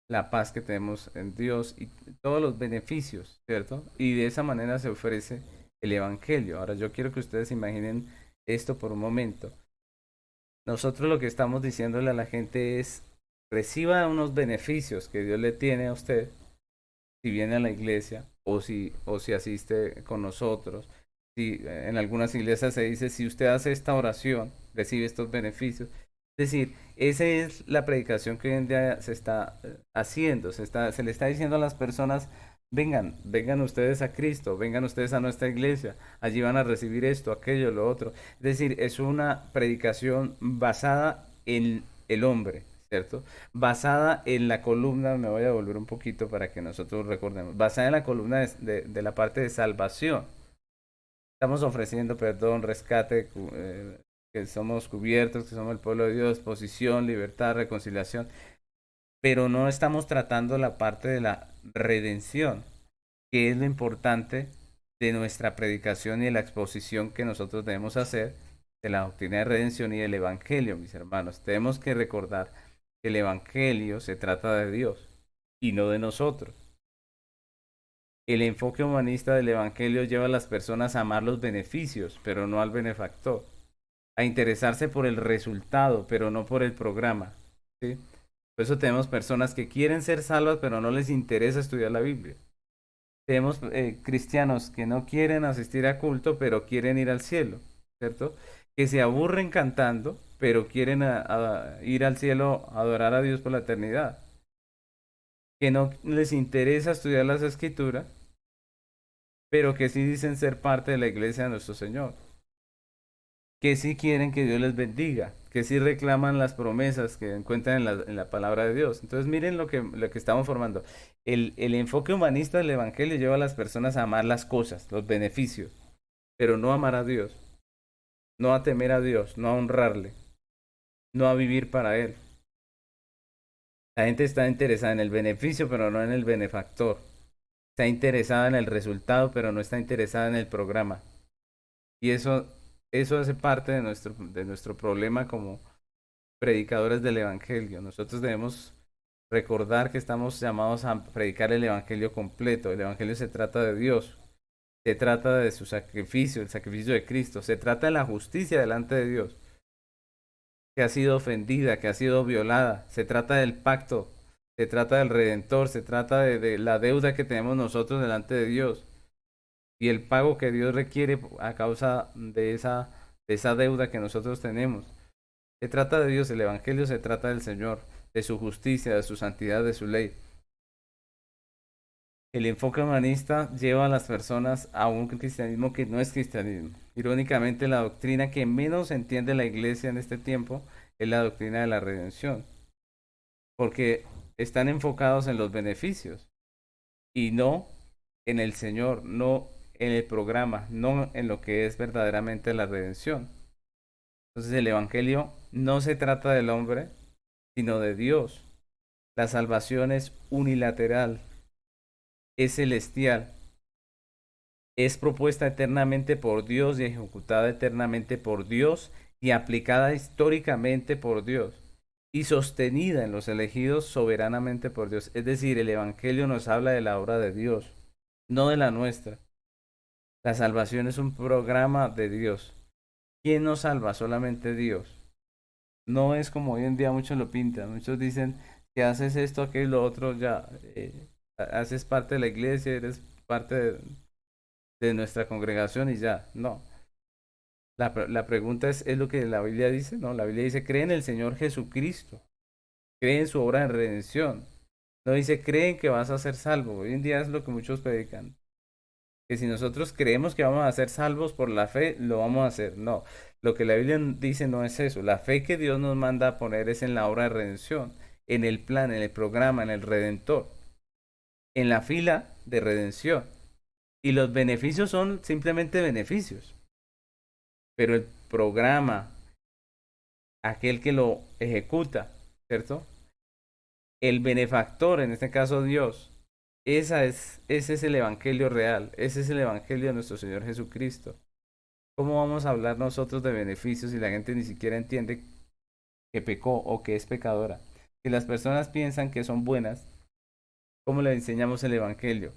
la paz que tenemos en Dios y todos los beneficios, ¿cierto? Y de esa manera se ofrece el Evangelio. Ahora yo quiero que ustedes imaginen esto por un momento. Nosotros lo que estamos diciéndole a la gente es, reciba unos beneficios que Dios le tiene a usted si viene a la iglesia o si asiste con nosotros. Si en algunas iglesias se dice, si usted hace esta oración, recibe estos beneficios. Es decir, esa es la predicación que hoy en día se está haciendo, se le está diciendo a las personas, vengan ustedes a Cristo, vengan ustedes a nuestra iglesia, allí van a recibir esto, aquello, lo otro. Es decir, es una predicación basada en el hombre, ¿cierto? Basada en la columna, me voy a volver un poquito para que nosotros recordemos, basada en la columna de la parte de salvación. Estamos ofreciendo perdón, rescate, que somos cubiertos, que somos el pueblo de Dios, posición, libertad, reconciliación, pero no estamos tratando la parte de la redención, que es lo importante de nuestra predicación y de la exposición que nosotros debemos hacer de la doctrina de redención y del Evangelio, mis hermanos. Tenemos que recordar que el Evangelio se trata de Dios y no de nosotros. El enfoque humanista del Evangelio lleva a las personas a amar los beneficios, pero no al benefactor. A interesarse por el resultado, pero no por el programa. ¿Sí? Por eso tenemos personas que quieren ser salvas, pero no les interesa estudiar la Biblia. Tenemos cristianos que no quieren asistir a culto, pero quieren ir al cielo, ¿cierto? Que se aburren cantando, pero quieren ir al cielo a adorar a Dios por la eternidad. Que no les interesa estudiar las escrituras, pero que sí dicen ser parte de la iglesia de nuestro Señor. Que sí quieren que Dios les bendiga, que sí reclaman las promesas que encuentran en la palabra de Dios. Entonces miren lo que estamos formando. El enfoque humanista del Evangelio lleva a las personas a amar las cosas, los beneficios, pero no a amar a Dios, no a temer a Dios, no a honrarle, no a vivir para Él. La gente está interesada en el beneficio, pero no en el benefactor. Está interesada en el resultado, pero no está interesada en el programa. Y eso hace parte de nuestro problema como predicadores del Evangelio. Nosotros debemos recordar que estamos llamados a predicar el Evangelio completo. El Evangelio se trata de Dios, se trata de su sacrificio, el sacrificio de Cristo, se trata de la justicia delante de Dios, que ha sido ofendida, que ha sido violada, se trata del pacto, se trata del Redentor, se trata de la deuda que tenemos nosotros delante de Dios y el pago que Dios requiere a causa de esa deuda que nosotros tenemos. Se trata de Dios, el Evangelio se trata del Señor, de su justicia, de su santidad, de su ley. El enfoque humanista lleva a las personas a un cristianismo que no es cristianismo. Irónicamente, la doctrina que menos entiende la iglesia en este tiempo es la doctrina de la redención, porque están enfocados en los beneficios y no en el Señor, no en el programa, no en lo que es verdaderamente la redención. Entonces el Evangelio no se trata del hombre, sino de Dios. La salvación es unilateral, es celestial, es propuesta eternamente por Dios y ejecutada eternamente por Dios y aplicada históricamente por Dios y sostenida en los elegidos soberanamente por Dios. Es decir, el Evangelio nos habla de la obra de Dios, no de la nuestra. La salvación es un programa de Dios. ¿Quién nos salva? Solamente Dios. No es como hoy en día muchos lo pintan. Muchos dicen que haces esto, aquello, lo otro, ya haces parte de la iglesia, eres parte de nuestra congregación y ya. No. La pregunta es lo que la Biblia dice. No, la Biblia dice, cree en el Señor Jesucristo. Cree en su obra de redención. No dice, creen que vas a ser salvo. Hoy en día es lo que muchos predican. Que si nosotros creemos que vamos a ser salvos por la fe, lo vamos a hacer. No, lo que la Biblia dice no es eso. La fe que Dios nos manda a poner es en la obra de redención, en el plan, en el programa, en el Redentor, en la fila de redención. Y los beneficios son simplemente beneficios. Pero el programa, aquel que lo ejecuta, ¿cierto? El benefactor, en este caso Dios, ese es el Evangelio real, ese es el Evangelio de nuestro Señor Jesucristo. ¿Cómo vamos a hablar nosotros de beneficios si la gente ni siquiera entiende que pecó o que es pecadora? Si las personas piensan que son buenas, ¿cómo le enseñamos el Evangelio?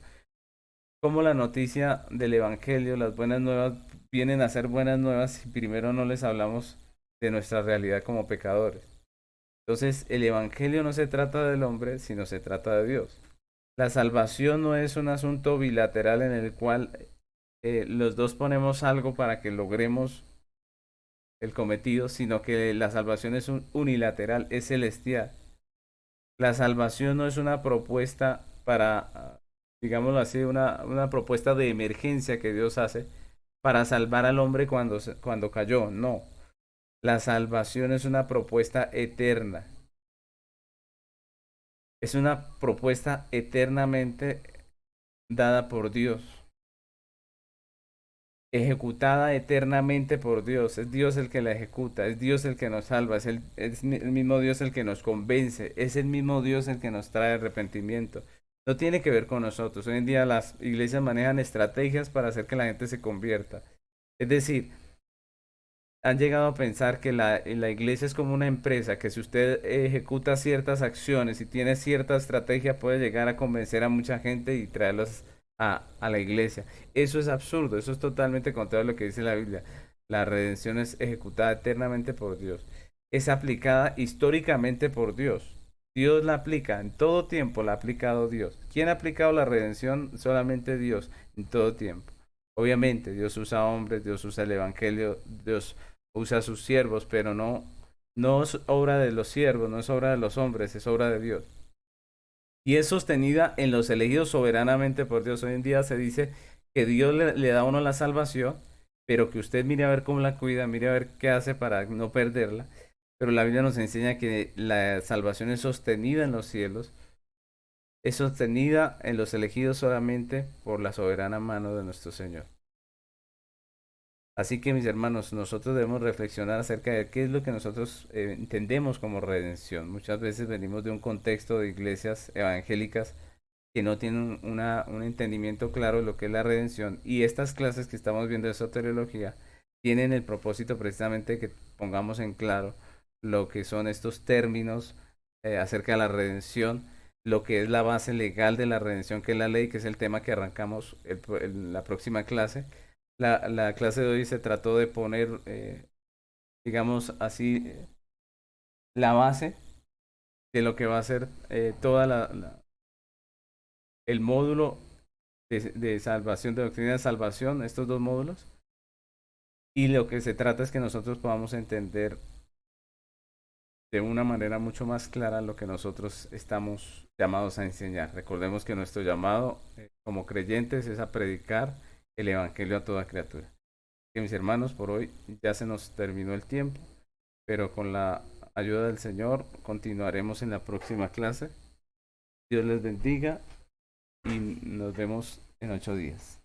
¿Cómo la noticia del Evangelio, las buenas nuevas, vienen a ser buenas nuevas si primero no les hablamos de nuestra realidad como pecadores? Entonces, el Evangelio no se trata del hombre, sino se trata de Dios. La salvación no es un asunto bilateral en el cual los dos ponemos algo para que logremos el cometido, sino que la salvación es unilateral, es celestial. La salvación no es una propuesta para, digámoslo así, una propuesta de emergencia que Dios hace para salvar al hombre cuando cayó. No, la salvación es una propuesta eterna. Es una propuesta eternamente dada por Dios, ejecutada eternamente por Dios. Es Dios el que la ejecuta, es Dios el que nos salva, es el mismo Dios el que nos convence, es el mismo Dios el que nos trae arrepentimiento. No tiene que ver con nosotros. Hoy en día las iglesias manejan estrategias para hacer que la gente se convierta. Es decir, han llegado a pensar que la iglesia es como una empresa, que si usted ejecuta ciertas acciones y tiene cierta estrategia puede llegar a convencer a mucha gente y traerlos a la iglesia. Eso es absurdo, eso es totalmente contrario a lo que dice la Biblia. La redención es ejecutada eternamente por Dios, es aplicada históricamente por Dios. Dios la aplica, en todo tiempo la ha aplicado Dios. ¿Quién ha aplicado la redención? Solamente Dios, en todo tiempo. Obviamente, Dios usa hombres, Dios usa el Evangelio, Dios usa a sus siervos, pero no es obra de los siervos, no es obra de los hombres, es obra de Dios. Y es sostenida en los elegidos soberanamente por Dios. Hoy en día se dice que Dios le da a uno la salvación, pero que usted mire a ver cómo la cuida, mire a ver qué hace para no perderla. Pero la Biblia nos enseña que la salvación es sostenida en los cielos, es sostenida en los elegidos solamente por la soberana mano de nuestro Señor. Así que mis hermanos, nosotros debemos reflexionar acerca de qué es lo que nosotros entendemos como redención. Muchas veces venimos de un contexto de iglesias evangélicas que no tienen un entendimiento claro de lo que es la redención, y estas clases que estamos viendo de soteriología tienen el propósito precisamente de que pongamos en claro lo que son estos términos acerca de la redención, lo que es la base legal de la redención, que es la ley, que es el tema que arrancamos la próxima clase. La clase de hoy se trató de poner, digamos así, la base de lo que va a ser toda el módulo de salvación, de doctrina de salvación, estos dos módulos. Y lo que se trata es que nosotros podamos entender de una manera mucho más clara lo que nosotros estamos llamados a enseñar. Recordemos que nuestro llamado como creyentes es a predicar el Evangelio a toda criatura. Que mis hermanos, por hoy ya se nos terminó el tiempo, pero con la ayuda del Señor continuaremos en la próxima clase. Dios les bendiga y nos vemos en 8 días.